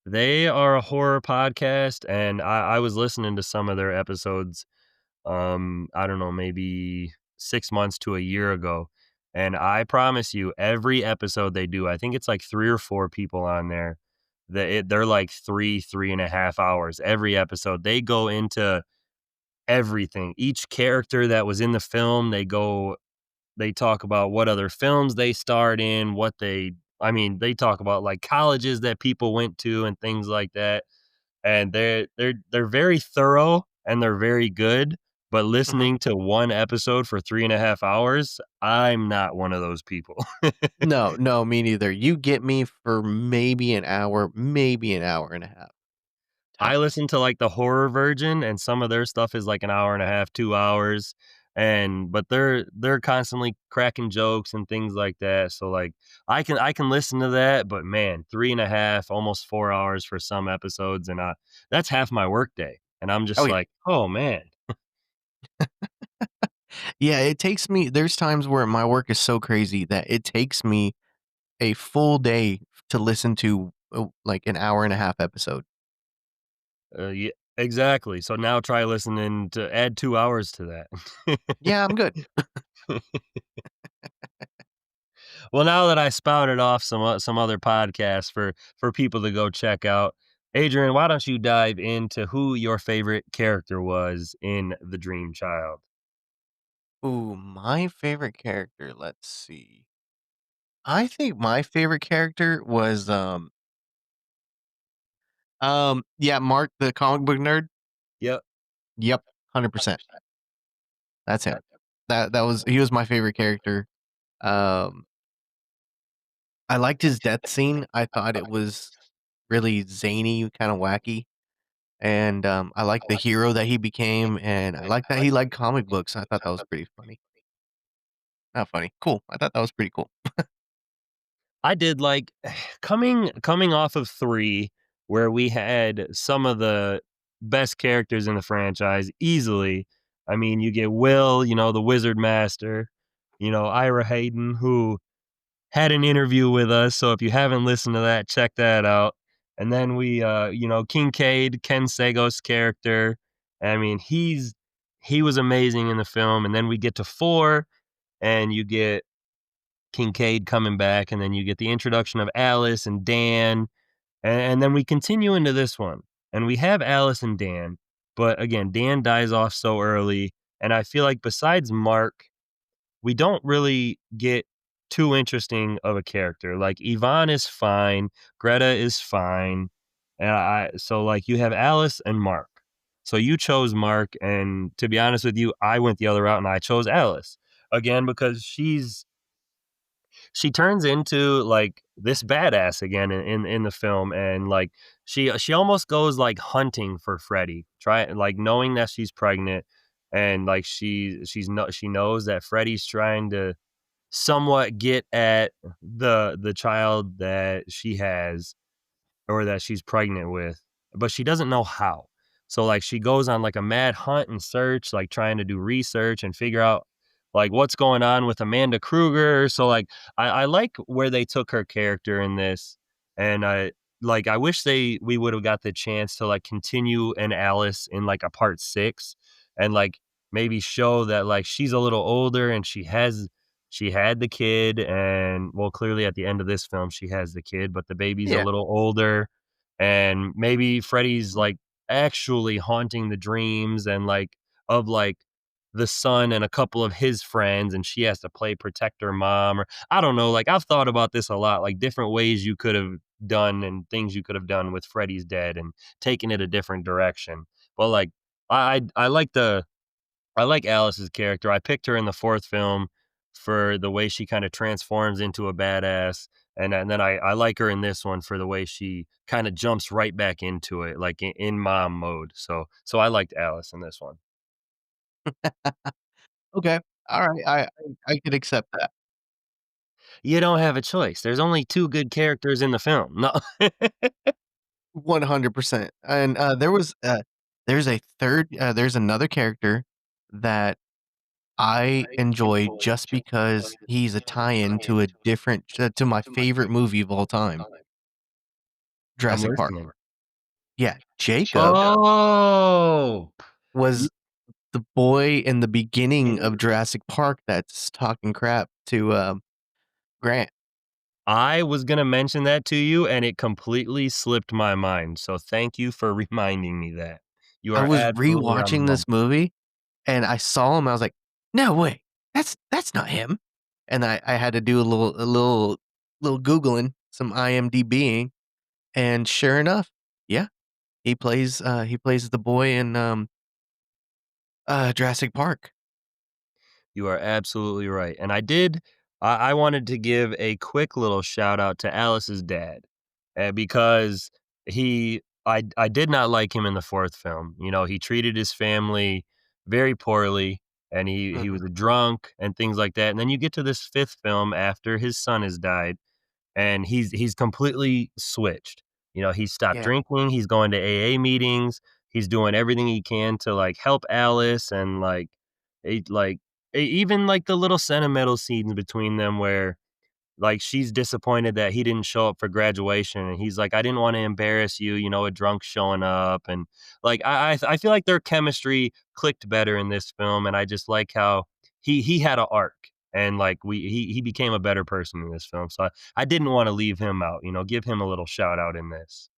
They are a horror podcast, and I was listening to some of their episodes, I don't know, maybe 6 months to a year ago, and I promise you, every episode they do, I think it's like 3 or 4 people on there, they're like 3.5 hours every episode. They go into everything. Each character that was in the film, they talk about what other films they starred in, they talk about like colleges that people went to and things like that. And they're very thorough and they're very good. But Mhm. listening to one episode for 3.5 hours, I'm not one of those people. No, no, me neither. You get me for maybe an hour and a half, I tops. listen to like the horror version, and some of their stuff is like an hour and a half, 2 hours. But they're constantly cracking jokes and things like that. So like I can listen to that, but man, 3.5, almost 4 hours for some episodes, and that's half my workday. And I'm Oh, just yeah. like, oh man. Yeah, it takes me there's times where my work is so crazy that it takes me a full day to listen to, like, an hour and a half episode. Yeah, exactly. So now try listening to add 2 hours to that. Yeah, I'm good. Well, now that I spouted off some other podcasts for people to go check out, Adrian, why don't you dive into who your favorite character was in The Dream Child? Ooh, my favorite character, let's see. I think my favorite character was, yeah, Mark, the comic book nerd. Yep. Yep, 100%. That's him. He was my favorite character. Um, I liked his death scene. I thought it was really zany, kinda wacky, and, I liked the hero that he became, and I liked that he liked comic books. I thought that was pretty funny. Not funny, cool. I thought that was pretty cool. I did like coming off of 3 where we had some of the best characters in the franchise easily. I mean, you get Will, the Wizard Master, Ira Hayden, who had an interview with us. So if you haven't listened to that, check that out. And then Kincaid, Ken Sago's character. I mean, he was amazing in the film. And then we get to 4, and you get Kincaid coming back, and then you get the introduction of Alice and Dan, and then we continue into this one, and we have Alice and Dan, but again, Dan dies off so early, and I feel like besides Mark, we don't really get too interesting of a character. Like Yvonne is fine, Greta is fine, and so like you have Alice and Mark. So you chose Mark, and to be honest with you, I went the other route and I chose Alice again because she turns into like this badass again in the film, and like she almost goes like hunting for Freddy, try like knowing that she's pregnant, and like she knows that Freddy's trying to somewhat get at the child that she has or that she's pregnant with, but she doesn't know how. So like she goes on like a mad hunt and search, like trying to do research and figure out like what's going on with Amanda Krueger. So like I like where they took her character in this, and I wish we would have got the chance to like continue an Alice in like a part 6 and like maybe show that like she's a little older and she had the kid, and well, clearly at the end of this film she has the kid, but the baby's a Yeah. little older, and maybe Freddy's like actually haunting the dreams and like of like the son and a couple of his friends, and she has to play protect her mom, or I don't know, like I've thought about this a lot, like different ways you could have done and things you could have done with Freddy's dead and taken it a different direction. But like I like I like Alice's character. I picked her in the fourth film for the way she kind of transforms into a badass. And then I like her in this one for the way she kind of jumps right back into it, like in mom mode. So I liked Alice in this one. Okay. All right. I could accept that. You don't have a choice. There's only two good characters in the film. No. 100%. And there's a third there's another character that I enjoy just because he's a tie-in to a different to my favorite movie of all time, I'm Jurassic Park. listening. Yeah, Jacob Oh, was the boy in the beginning of Jurassic Park that's talking crap to Grant. I was gonna mention that to you, and it completely slipped my mind. So thank you for reminding me that. You I are was absolutely on the rewatching this money. movie and I saw him. I was like, "No way, that's not him." And I had to do a little googling, some IMDbing, and sure enough, yeah, he plays the boy in Jurassic Park. You are absolutely right. And I wanted to give a quick little shout out to Alice's dad, because I did not like him in the fourth film. You know, he treated his family very poorly, and he Mhm. was a drunk and things like that. And then you get to this fifth film after his son has died, and he's completely switched. You know, he stopped Yeah. drinking, he's going to AA meetings, he's doing everything he can to like help Alice, and like even like the little sentimental scenes between them where like she's disappointed that he didn't show up for graduation, and he's like, I didn't want to embarrass you, you know, a drunk showing up. And like I feel like their chemistry clicked better in this film, and I just like how he had an arc, and like he became a better person in this film. So I didn't want to leave him out, you know, give him a little shout out in this.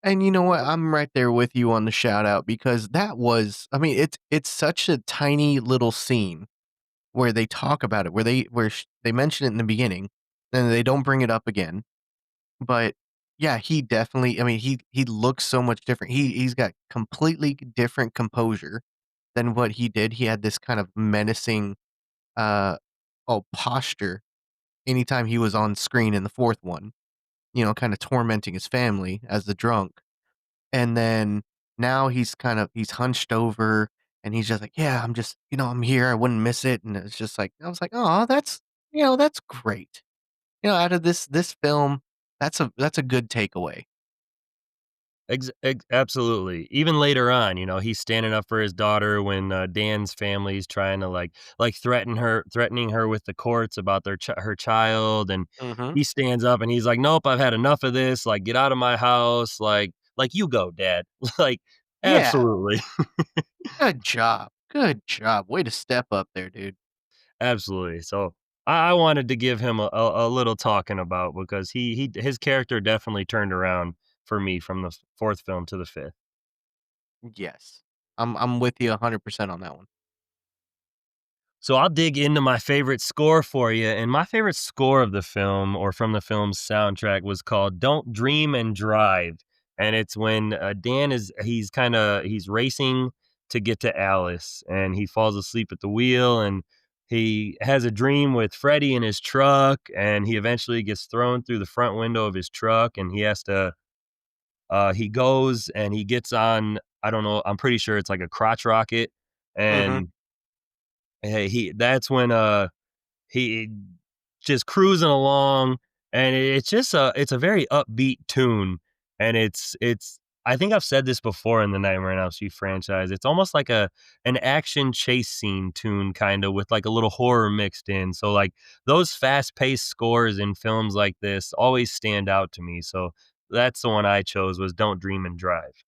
And you know what? I'm right there with you on the shout out because that was I mean, it's such a tiny little scene where they talk about it, where they mention it in the beginning, and they don't bring it up again. But yeah, he definitely I mean, he looks so much different. He's got completely different composure than what he did. He had this kind of menacing uh posture anytime he was on screen in the fourth one, kind of tormenting his family as the drunk. And then now he's hunched over and he's just like, "Yeah, I'm just, I'm here. I wouldn't miss it." And it's just like I was like, "Oh, that's great." Out of this film, that's a good takeaway. Absolutely. Even later on, you know, he's standing up for his daughter when Dan's family's trying to like threatening her with the courts about her child, and Mhm. he stands up and he's like, "Nope, I've had enough of this. Like, get out of my house. Like you go, Dad." Like, Yeah, absolutely, good job. Good job. Way to step up there, dude. absolutely. So I wanted to give him a little talking about, because his character definitely turned around for me from the fourth film to the fifth. Yes. I'm with you 100% on that one. So I'll dig into my favorite score for you, and my favorite score of the film, or from the film's soundtrack, was called "Don't Dream and Drive," and it's when Dan he's racing to get to Alice, and he falls asleep at the wheel, and he has a dream with Freddy in his truck, and he eventually gets thrown through the front window of his truck, and he has to he goes and he gets on, I don't know, I'm pretty sure it's like a crotch rocket, Mhm. and he that's when he just cruising along, and it's a very upbeat tune, and it's I think I've said this before in the Nightmare on Elm Street franchise. It's almost like an action chase scene tune, kind of with like a little horror mixed in. So like those fast paced scores in films like this always stand out to me. So that's the one I chose, was "Don't Dream and Drive."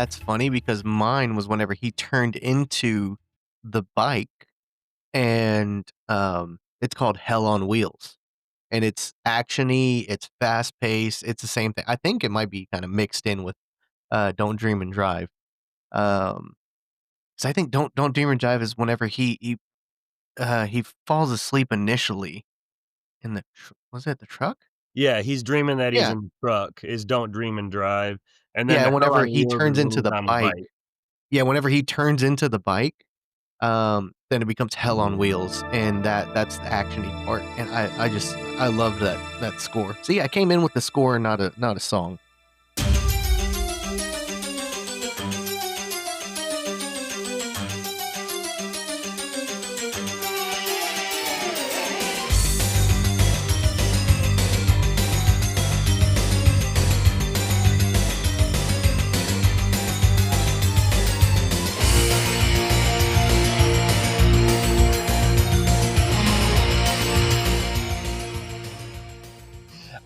That's funny because mine was whenever he turned into the bike, and it's called Hell on Wheels, and it's actiony, it's fast paced, it's the same thing. I think it might be kind of mixed in with Don't Dream and Drive. So I think Don't Dream and Drive is whenever he falls asleep initially in the was it the truck? Yeah, he's dreaming that he's Yeah. in the truck, is Don't Dream and Drive, and then Yeah, the Hell whenever on he Wheels is turns when into he's the on the bike. bike. Yeah, whenever he turns into the bike, then it becomes Hell on Wheels, and that's the actiony part. And I love that score. See, I came in with the score, not a song.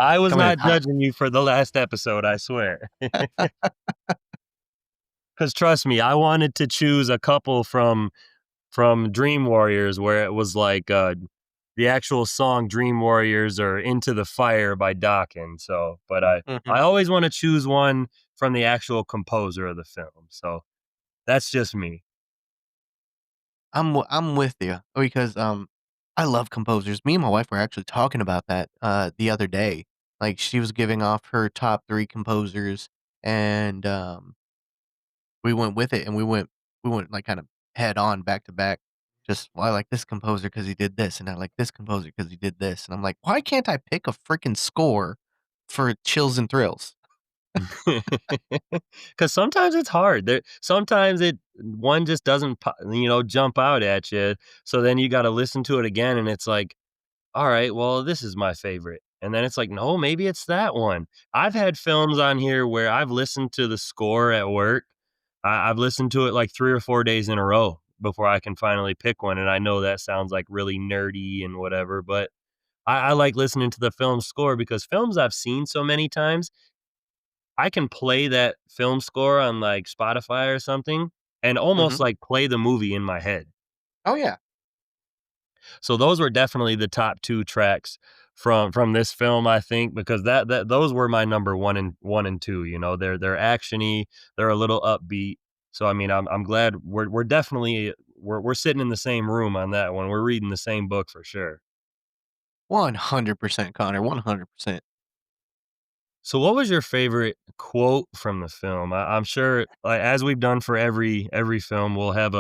I was Coming in not hot. judging you for the last episode, I swear. Because trust me, I wanted to choose a couple from Dream Warriors where it was like the actual song Dream Warriors or Into the Fire by Dokken. So, but I always want to choose one from the actual composer of the film. So that's just me. I'm with you because I love composers. Me and my wife were actually talking about that the other day. Like she was giving off her top 3 composers, and we went with it, and we went like kind of head on back to back. Just, well, I like this composer because he did this, and I like this composer because he did this, and I'm like, why can't I pick a freaking score for Chills and Thrills? Because sometimes it's hard. Sometimes one just doesn't jump out at you. So then you got to listen to it again, and it's like, all right, well, this is my favorite. And then it's like, no, maybe it's that one. I've had films on here where I've listened to the score at work. I've listened to it like 3 or 4 days in a row before I can finally pick one. And I know that sounds like really nerdy and whatever, but I like listening to the film score because films I've seen so many times, I can play that film score on like Spotify or something and almost Mhm. like play the movie in my head. Oh, yeah. So those were definitely the top 2 tracks from this film, I think, because that those were my number 1 and 2, you know. They're actiony, they're a little upbeat. So I mean, I'm glad we're definitely we're sitting in the same room on that one. We're reading the same book for sure. 100%, Connor, 100%. So what was your favorite quote from the film? I'm sure, like, as we've done for every film, we'll have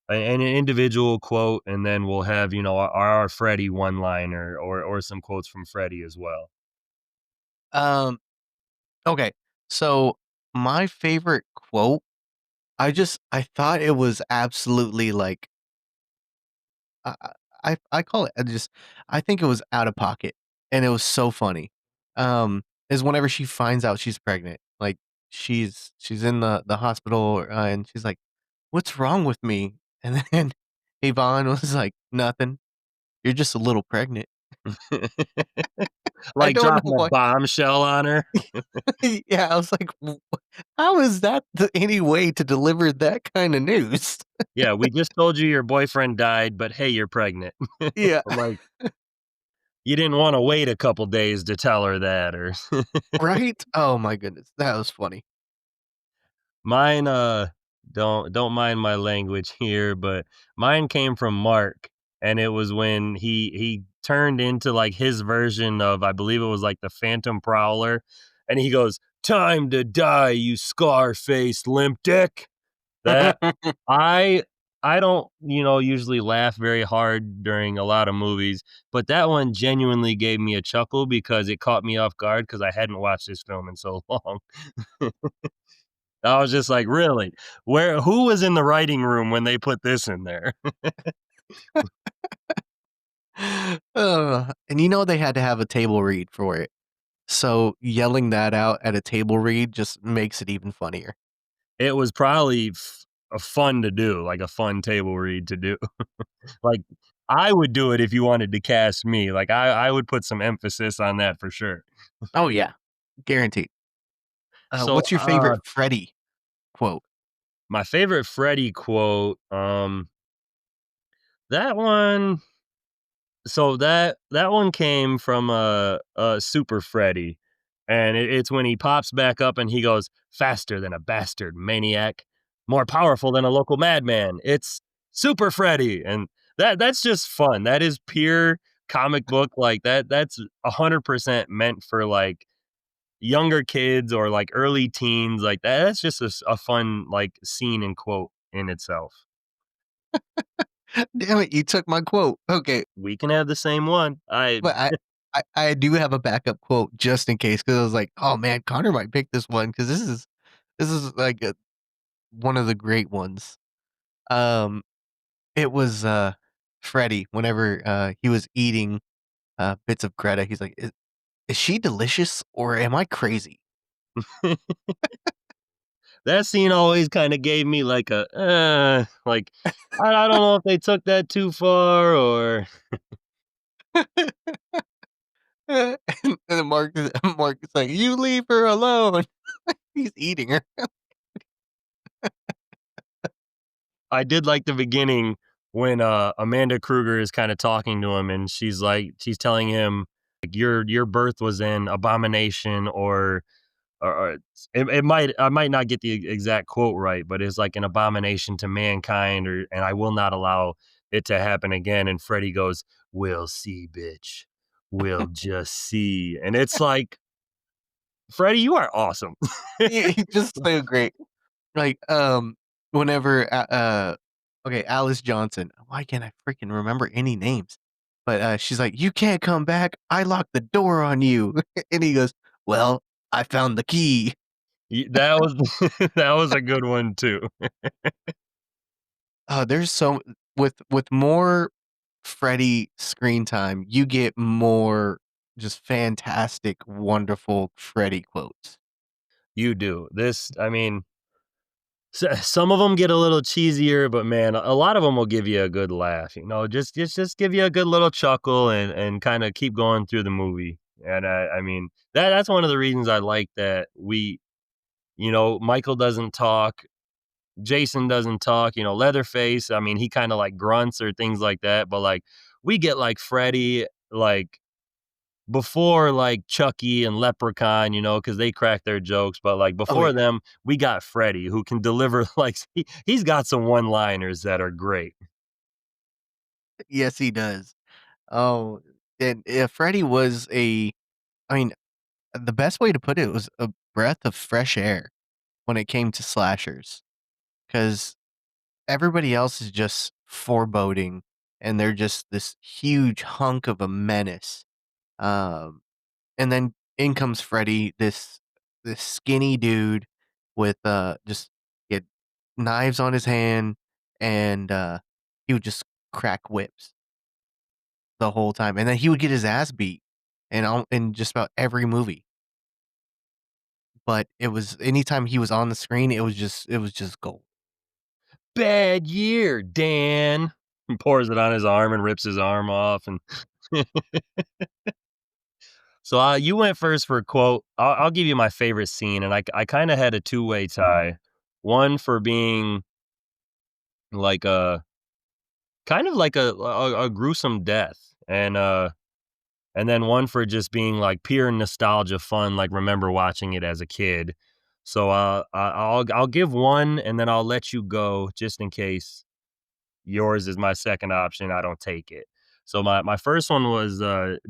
an individual quote, and then we'll have, our Freddy one-liner or some quotes from Freddy as well. Um, okay. So my favorite quote, I thought it was absolutely like I I call it I think it was out of pocket, and it was so funny. Is whenever she finds out she's pregnant, like she's in the hospital, and she's like, "What's wrong with me?" And then Yvonne was like, "Nothing. You're just a little pregnant." I Like don't know dropping a why. bombshell on her. Yeah, I was like, how is that any way to deliver that kind of news?" Yeah, we just told you your boyfriend died, but hey, you're pregnant. Yeah. Like, you didn't wanna wait a couple days to tell her that or Right? Oh my goodness, that was funny. Mine, don't mind my language here, but mine came from Mark, and it was when he turned into, like, his version of, I believe it was, like, the Phantom Prowler, and he goes, "Time to die, you scar-faced limp dick." That I I don't, usually laugh very hard during a lot of movies, but that one genuinely gave me a chuckle because it caught me off guard because I hadn't watched this film in so long. I was just like, "Really? Who was in the writing room when they put this in there?" And they had to have a table read for it. So yelling that out at a table read just makes it even funnier. It was probably fun to do, like a fun table read to do. Like, I would do it if you wanted to cast me, like, I would put some emphasis on that for sure. Oh yeah, guaranteed. So, What's your favorite Freddy? quote? My favorite Freddy quote, that one. So that one came from Super Freddy, and it's when he pops back up and he goes, "Faster than a bastard maniac, more powerful than a local madman. It's Super Freddy," and that's just fun. That is pure comic book like that. That's 100% meant for like younger kids or like early teens like that. That's just a fun like scene and quote in itself. Damn it, you took my quote. Okay, We can have the same one. but I do have a backup quote just in case because I was like, oh man, Connor might pick this one because this is like one of the great ones. Um, it was Freddy whenever he was eating bits of Greta. He's like, is she delicious or am I crazy? That scene always kinda gave me like a, like, I don't know if they took that too far or And then Mark is like, you leave her alone. He's eating her. I did like the beginning when, Amanda Kruger is kinda talking to him, and she's telling him, like, "Your birth was an abomination," or I might not get the exact quote right, but it's like an abomination to mankind, and I will not allow it to happen again. And Freddy goes, "We'll see, bitch. We'll just see." And it's like, Freddy, you are awesome. He's just so great. Like, whenever okay, Alice Johnson. Why can't I freaking remember any names? But she's like, "You can't come back. I locked the door on you." And he goes, "Well, I found the key." That was that was a good one too. There's so with more Freddy screen time, you get more just fantastic, wonderful Freddy quotes. You do this. I mean, some of them get a little cheesier, but man, a lot of them will give you a good laugh. You know, just give you a good little chuckle and kind of keep going through the movie. And I mean that's one of the reasons I like that Michael doesn't talk, Jason doesn't talk. Leatherface. I mean, he kind of like grunts or things like that, but like we get like Freddy like before like Chucky and Leprechaun, because they crack their jokes. But like Oh before yeah, them, we got Freddy who can deliver like he's got some one-liners that are great. yes he does. Oh, and Freddy was I mean, the best way to put it was a breath of fresh air when it came to slashers, because everybody else is just foreboding, and they're just this huge hunk of a menace. Um, and then in comes Freddy, this skinny dude with just he had knives on his hand, and he would just crack whips the whole time, and then he would get his ass beat in just about every movie. But it was anytime he was on the screen, it was just gold. Bad year, Dan. He pours it on his arm and rips his arm off. And so you went first for a quote. I'll give you my favorite scene, and I kind of had a two-way tie. One for being like a kind of like a gruesome death, and then one for just being like pure nostalgia fun, like remember watching it as a kid. So I'll give one, and then I'll let you go just in case yours is my second option. I don't take it. So my first one was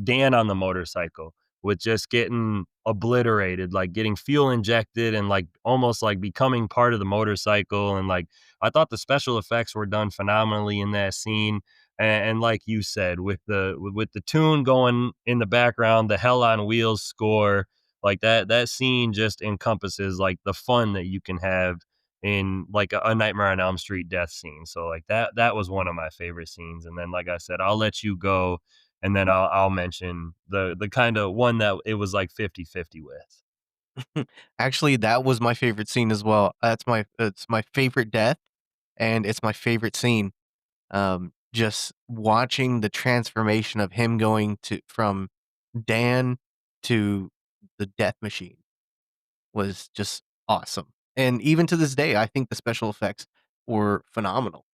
Dan on the motorcycle with just getting obliterated, like getting fuel injected and like almost like becoming part of the motorcycle. And like I thought the special effects were done phenomenally in that scene. And like you said, with the tune going in the background, the Hell on Wheels score, like that scene just encompasses like the fun that you can have in like a Nightmare on Elm Street death scene. So like that was one of my favorite scenes. And then like I said, I'll let you go, and then I'll mention the kind of one that it was like 50-50 with. Actually, that was my favorite scene as well. It's my favorite death, and it's my favorite scene. Just watching the transformation of him going to from Dan to the death machine was just awesome. And even to this day, I think the special effects were phenomenal.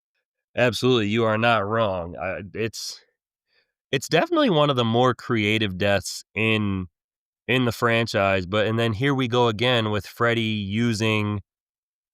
Absolutely, you are not wrong. It's definitely one of the more creative deaths in the franchise, but and then here we go again with Freddy using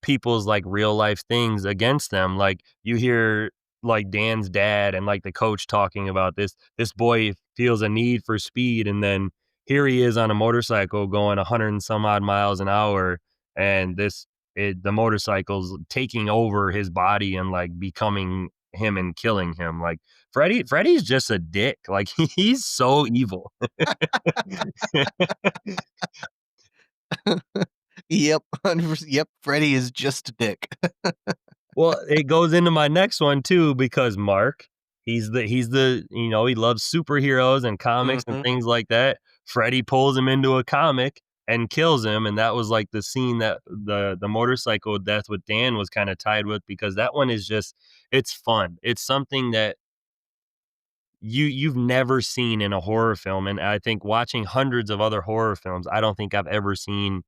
people's like real life things against them. Like you hear like Dan's dad and like the coach talking about this boy feels a need for speed, and then here he is on a motorcycle going 100 and some odd miles an hour, and the motorcycle's taking over his body and like becoming him and killing him. Like Freddy's just a dick. Like he's so evil. Yep, 100%. Yep, Freddy is just a dick. Well, it goes into my next one too because Mark, he's the he loves superheroes and comics and Mhm. things like that. Freddy pulls him into a comic and kills him, and that was like the scene that the motorcycle death with Dan was kind of tied with because that one is just it's fun. It's something that you've never seen in a horror film, and I think watching hundreds of other horror films, I don't think I've ever seen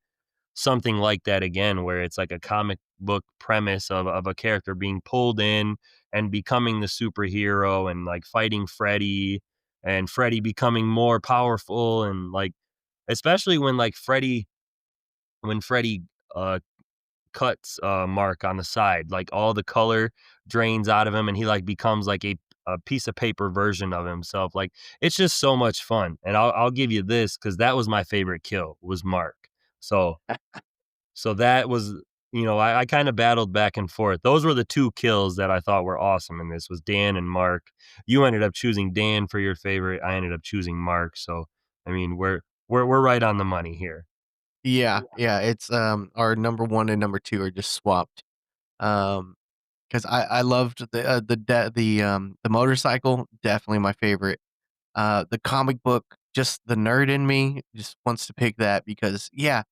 something like that again, where it's like a comic book premise of a character being pulled in and becoming the superhero and like fighting Freddy and Freddy becoming more powerful and like especially when like Freddy cuts Mark on the side, like all the color drains out of him and he like becomes like a piece of paper version of himself. Like it's just so much fun. And I'll give you this because that was my favorite kill was Mark. So so that was, I kind of battled back and forth. Those were the two kills that I thought were awesome in this was Dan and Mark. You ended up choosing Dan for your favorite. I ended up choosing Mark. So, I mean, we're right on the money here. Yeah, yeah, it's, our number 1 and number 2 are just swapped. Um, because I loved the motorcycle, definitely my favorite. The comic book, just the nerd in me just wants to pick that because, yeah,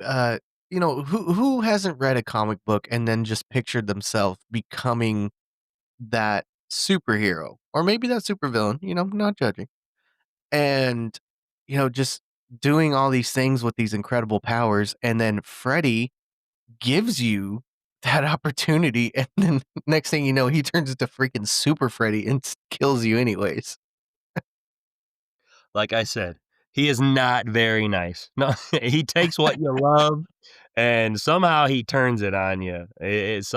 uh, who hasn't read a comic book and then just pictured themselves becoming that superhero or maybe that supervillain, not judging. And, just doing all these things with these incredible powers, and then Freddy gives you that opportunity, and then next thing you know, he turns into freaking Super Freddy and kills you anyways. Like I said, he is not very nice. No, he takes what you love and somehow he turns it on you. It's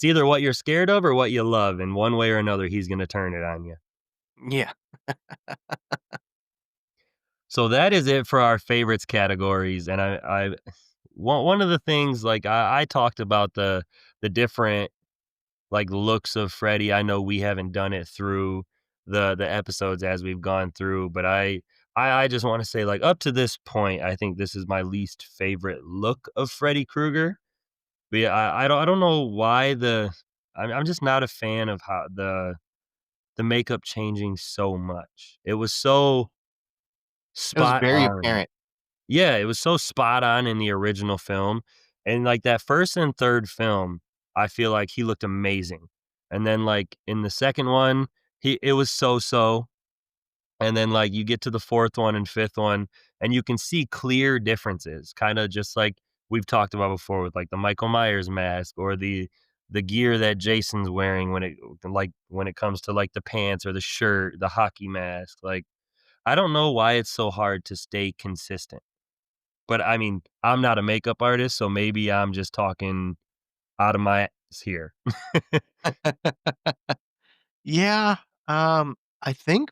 either what you're scared of or what you love. And one way or another, he's going to turn it on you. Yeah. So that is it for our favorites categories. And one of the things like I talked about the different like looks of Freddy. I know we haven't done it through the episodes as we've gone through, but I just want to say like up to this point, I think this is my least favorite look of Freddy Krueger. But yeah, I don't know why I'm just not a fan of how the makeup changing so much. It was so It was spot very on. apparent. Yeah, it was so spot on in the original film, and, like, that first and third film, I feel like he looked amazing, and then, like, in the second one, he it was so-so, and then, like, you get to the fourth one and fifth one, and you can see clear differences, kinda just like we've talked about before with, like, the Michael Myers mask or the gear that Jason's wearing when it comes to, like, the pants or the shirt, the hockey mask, like, I don't know why it's so hard to stay consistent. But, I mean, I'm not a makeup artist, so maybe I'm just talking out of my ass here. Yeah, I think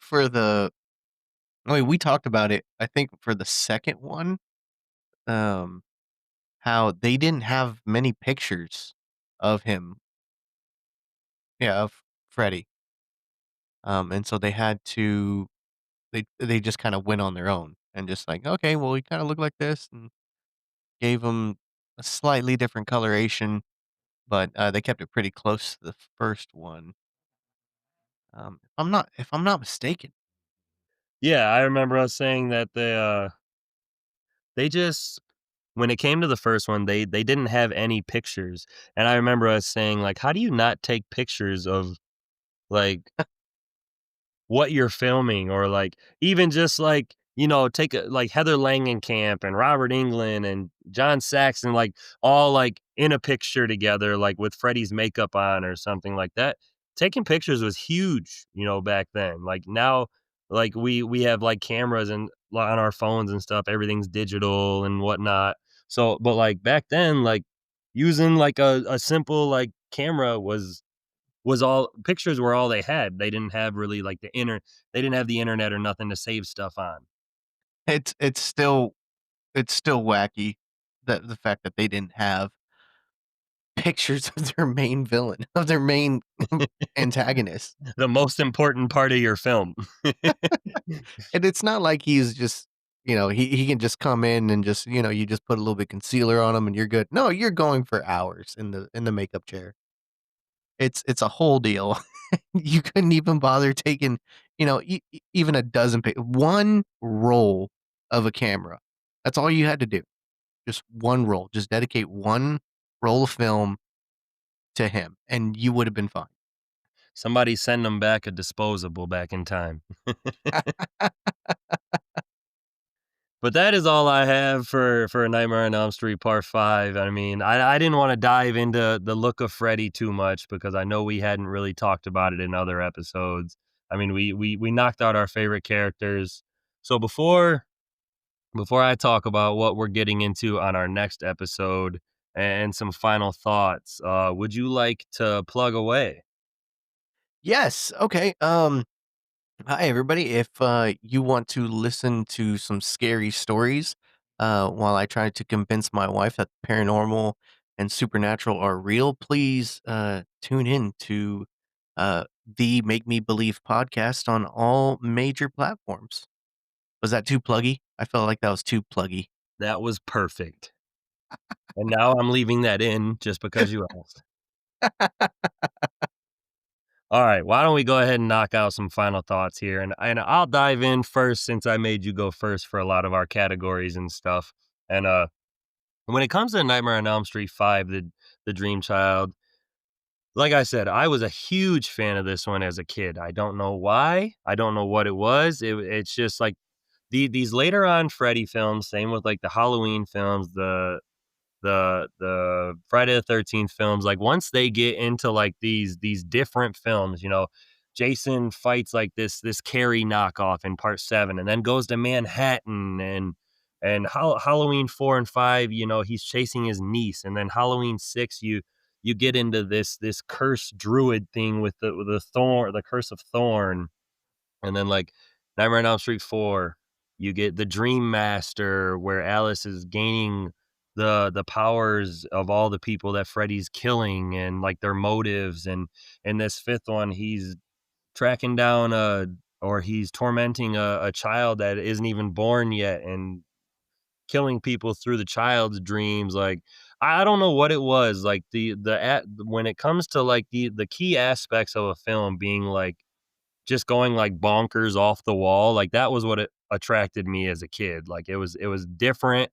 we talked about it. I think for the second one, um, how they didn't have many pictures of him, yeah, of Freddy. And so they just kinda went on their own and just like, "Okay, well, he kinda looked like this," and gave him a slightly different coloration, but, they kept it pretty close to the first one, if I'm not mistaken. Yeah, I remember us saying that they just when it came to the first one, they didn't have any pictures, and I remember us saying, like, "How do you not take pictures of, like, what you're filming?" Or, like, even just, like, take like Heather Langenkamp and Robert Englund and John Saxon, like all like in a picture together, like with Freddy's makeup on or something like that. Taking pictures was huge, back then. Like now, like we have like cameras and on our phones and stuff. Everything's digital and whatnot. So, but like back then, like using like a simple like camera was all pictures were all they had. They didn't have really like they didn't have the internet or nothing to save stuff on. It's still wacky that the fact that they didn't have pictures of their main villain, of their main antagonist. The most important part of your film. And it's not like he's just, he can just come in and just, you just put a little bit concealer on him and you're good. No, you're going for hours in the makeup chair. It's a whole deal. You couldn't even bother taking, even a dozen one roll of a camera. That's all you had to do. Just one roll. Just dedicate one roll of film to him, and you would have been fine. Somebody send them back a disposable back in time. But that is all I have for A Nightmare on Elm Street Part 5. I mean, I didn't want to dive into the look of Freddy too much because I know we hadn't really talked about it in other episodes. I mean, we knocked out our favorite characters. So before I talk about what we're getting into on our next episode and some final thoughts, would you like to plug away? Yes. Okay. Hi everybody. If you want to listen to some scary stories, while I try to convince my wife that paranormal and supernatural are real, please tune in to the Make Me Believe podcast on all major platforms. Was that too pluggy? I felt like that was too pluggy. That was perfect. And now I'm leaving that in just because you asked. All right, why don't we go ahead and knock out some final thoughts here, and I'll dive in first since I made you go first for a lot of our categories and stuff. And when it comes to Nightmare on Elm Street 5, the Dream Child, like I said, I was a huge fan of this one as a kid. I don't know why. I don't know what it was. It's just like these later on Freddy films, same with like the Halloween films, the Friday the 13th films, like once they get into like these different films, Jason fights like this Carrie knockoff in part 7 and then goes to Manhattan and Halloween 4 and 5, he's chasing his niece, and then Halloween 6 you get into this cursed druid thing with the thorn, the curse of thorn, and then like Nightmare on Elm Street 4, you get the Dream Master where Alice is gaining the powers of all the people that Freddy's killing and like their motives, and in this 5th one he's tracking down or he's tormenting a child that isn't even born yet and killing people through the child's dreams. Like I don't know what it was, like when it comes to like the key aspects of a film being like just going like bonkers off the wall, like that was what it attracted me as a kid. Like it was different,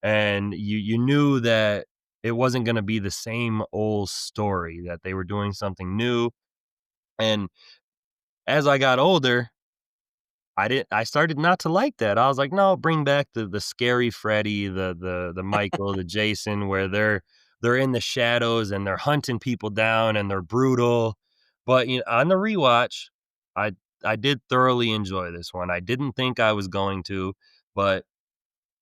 and you knew that it wasn't going to be the same old story, that they were doing something new. And as I got older, I started not to like that. I was like, no, bring back the scary Freddy, the Michael, the Jason, where they're in the shadows and they're hunting people down and they're brutal. But on the rewatch, I I did thoroughly enjoy this one. I didn't think I was going to, but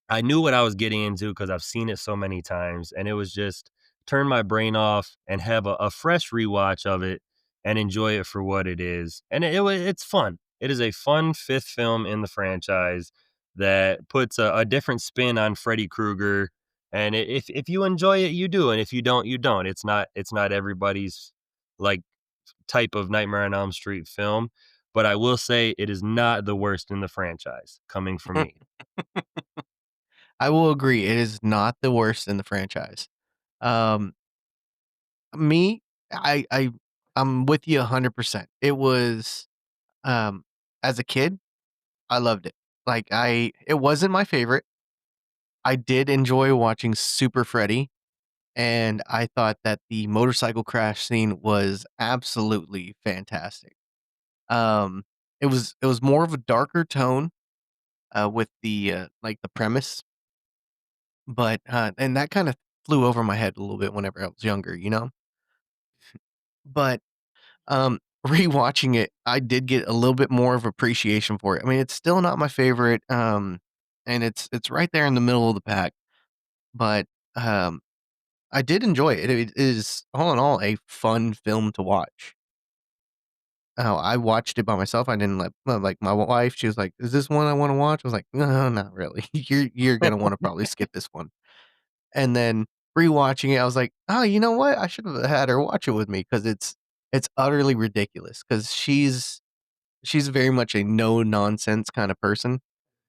I knew what I was getting into because I've seen it so many times, and it was just turn my brain off and have a fresh rewatch of it and enjoy it for what it is. And it's fun. It is a fun 5th film in the franchise that puts a different spin on Freddy Krueger. And if you enjoy it, you do, and if you don't, you don't. It's not everybody's like type of Nightmare on Elm Street film, but I will say it is not the worst in the franchise coming from me. I will agree. It is not the worst in the franchise. Um, me, I'm with you 100%. It was, um, as a kid, I loved it. Like it wasn't my favorite. I did enjoy watching Super Freddy, and I thought that the motorcycle crash scene was absolutely fantastic. Um, it was more of a darker tone. with the like the premise, but and that kind of flew over my head a little bit whenever I was younger, you know. But rewatching it, I did get a little bit more of appreciation for it. I mean, it's still not my favorite, and it's right there in the middle of the pack. But um, I did enjoy it. It is all in all a fun film to watch. Oh, I watched it by myself. I didn't like my wife. She was like, "Is this one I want to watch?" I was like, "No, not really. You're gonna want to probably skip this one." And then rewatching it, I was like, "Oh, you know what? I should have had her watch it with me because it's utterly ridiculous. Because she's very much a no nonsense kind of person,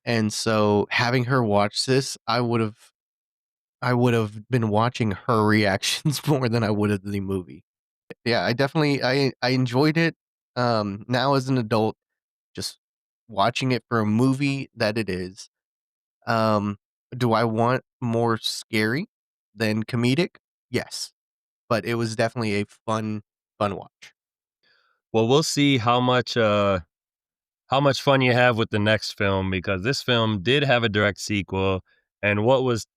and so having her watch this, I would have been watching her reactions more than I would of the movie. Yeah, I definitely I enjoyed it. Now as an adult, just watching it for a movie that it is. Um, do I want more scary than comedic? Yes, but it was definitely a fun watch. Well, we'll see how much fun you have with the next film, because this film did have a direct sequel, and what was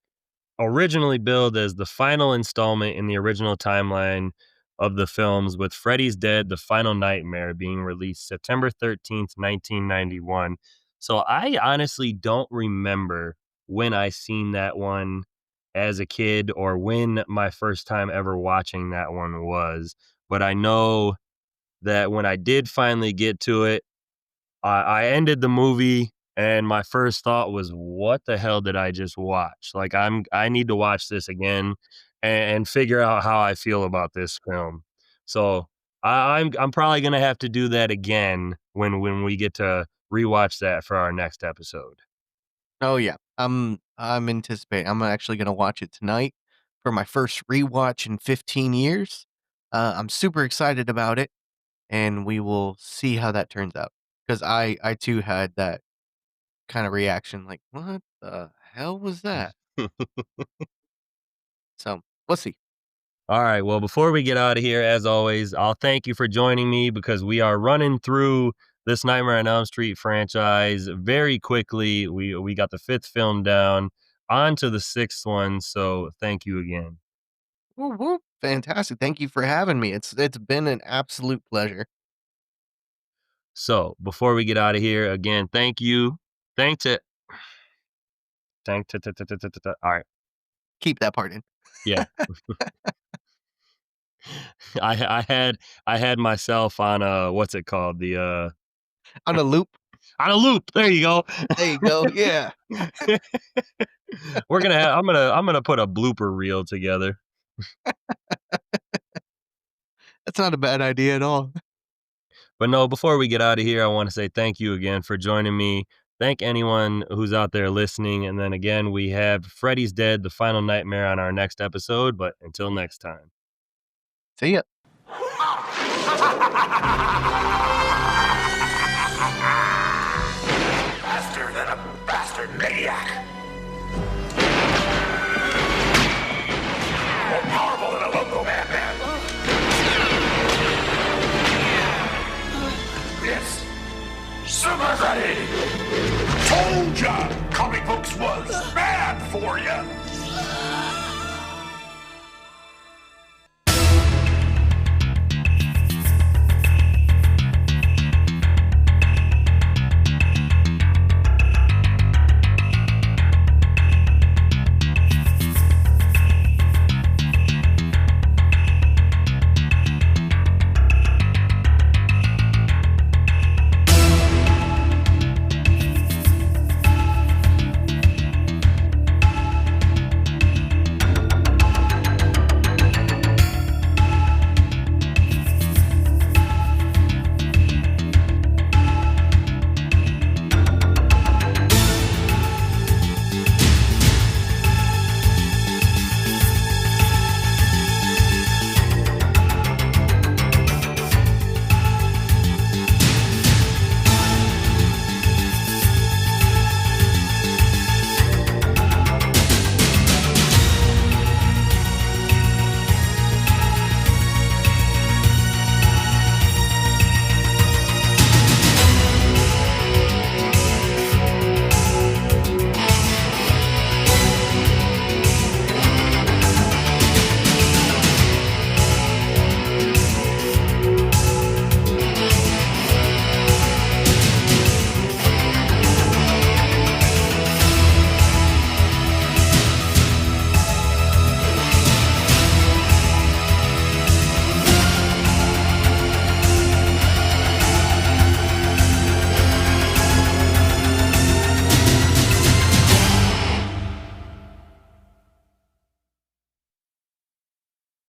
originally billed as the final installment in the original timeline of the films, with Freddy's Dead: The Final Nightmare being released September 13th, 1991. So I honestly don't remember when I seen that one as a kid or when my first time ever watching that one was. But I know that when I did finally get to it, I ended the movie and my first thought was, "What the hell did I just watch?" Like, I need to watch this again and figure out how I feel about this film. So I'm probably gonna have to do that again when we get to rewatch that for our next episode. Oh yeah, I'm anticipating. I'm actually gonna watch it tonight for my first rewatch in 15 years. I'm super excited about it, and we will see how that turns out. Because I too had that kind of reaction, like, "What the hell was that?" So we'll see. All right. Well, before we get out of here, as always, I'll thank you for joining me because we are running through this Nightmare on Elm Street franchise very quickly. We got the fifth film down, on to the sixth one. So thank you again. Woo woo! Fantastic. Thank you for having me. It's been an absolute pleasure. So before we get out of here, again, thank you. Thank to thank to. All right. Keep that part in. Yeah. I had myself on what's it called? The On a loop. on a loop. There you go. There you go. Yeah. I'm gonna put a blooper reel together. That's not a bad idea at all. But no, before we get out of here, I want to say thank you again for joining me. Thank anyone who's out there listening. And then again, we have Freddy's Dead: The Final Nightmare on our next episode. But until next time. See ya. Faster than a bastard maniac. More powerful than a loco madman. It's Super Freddy. Told ya, comic books was bad for ya.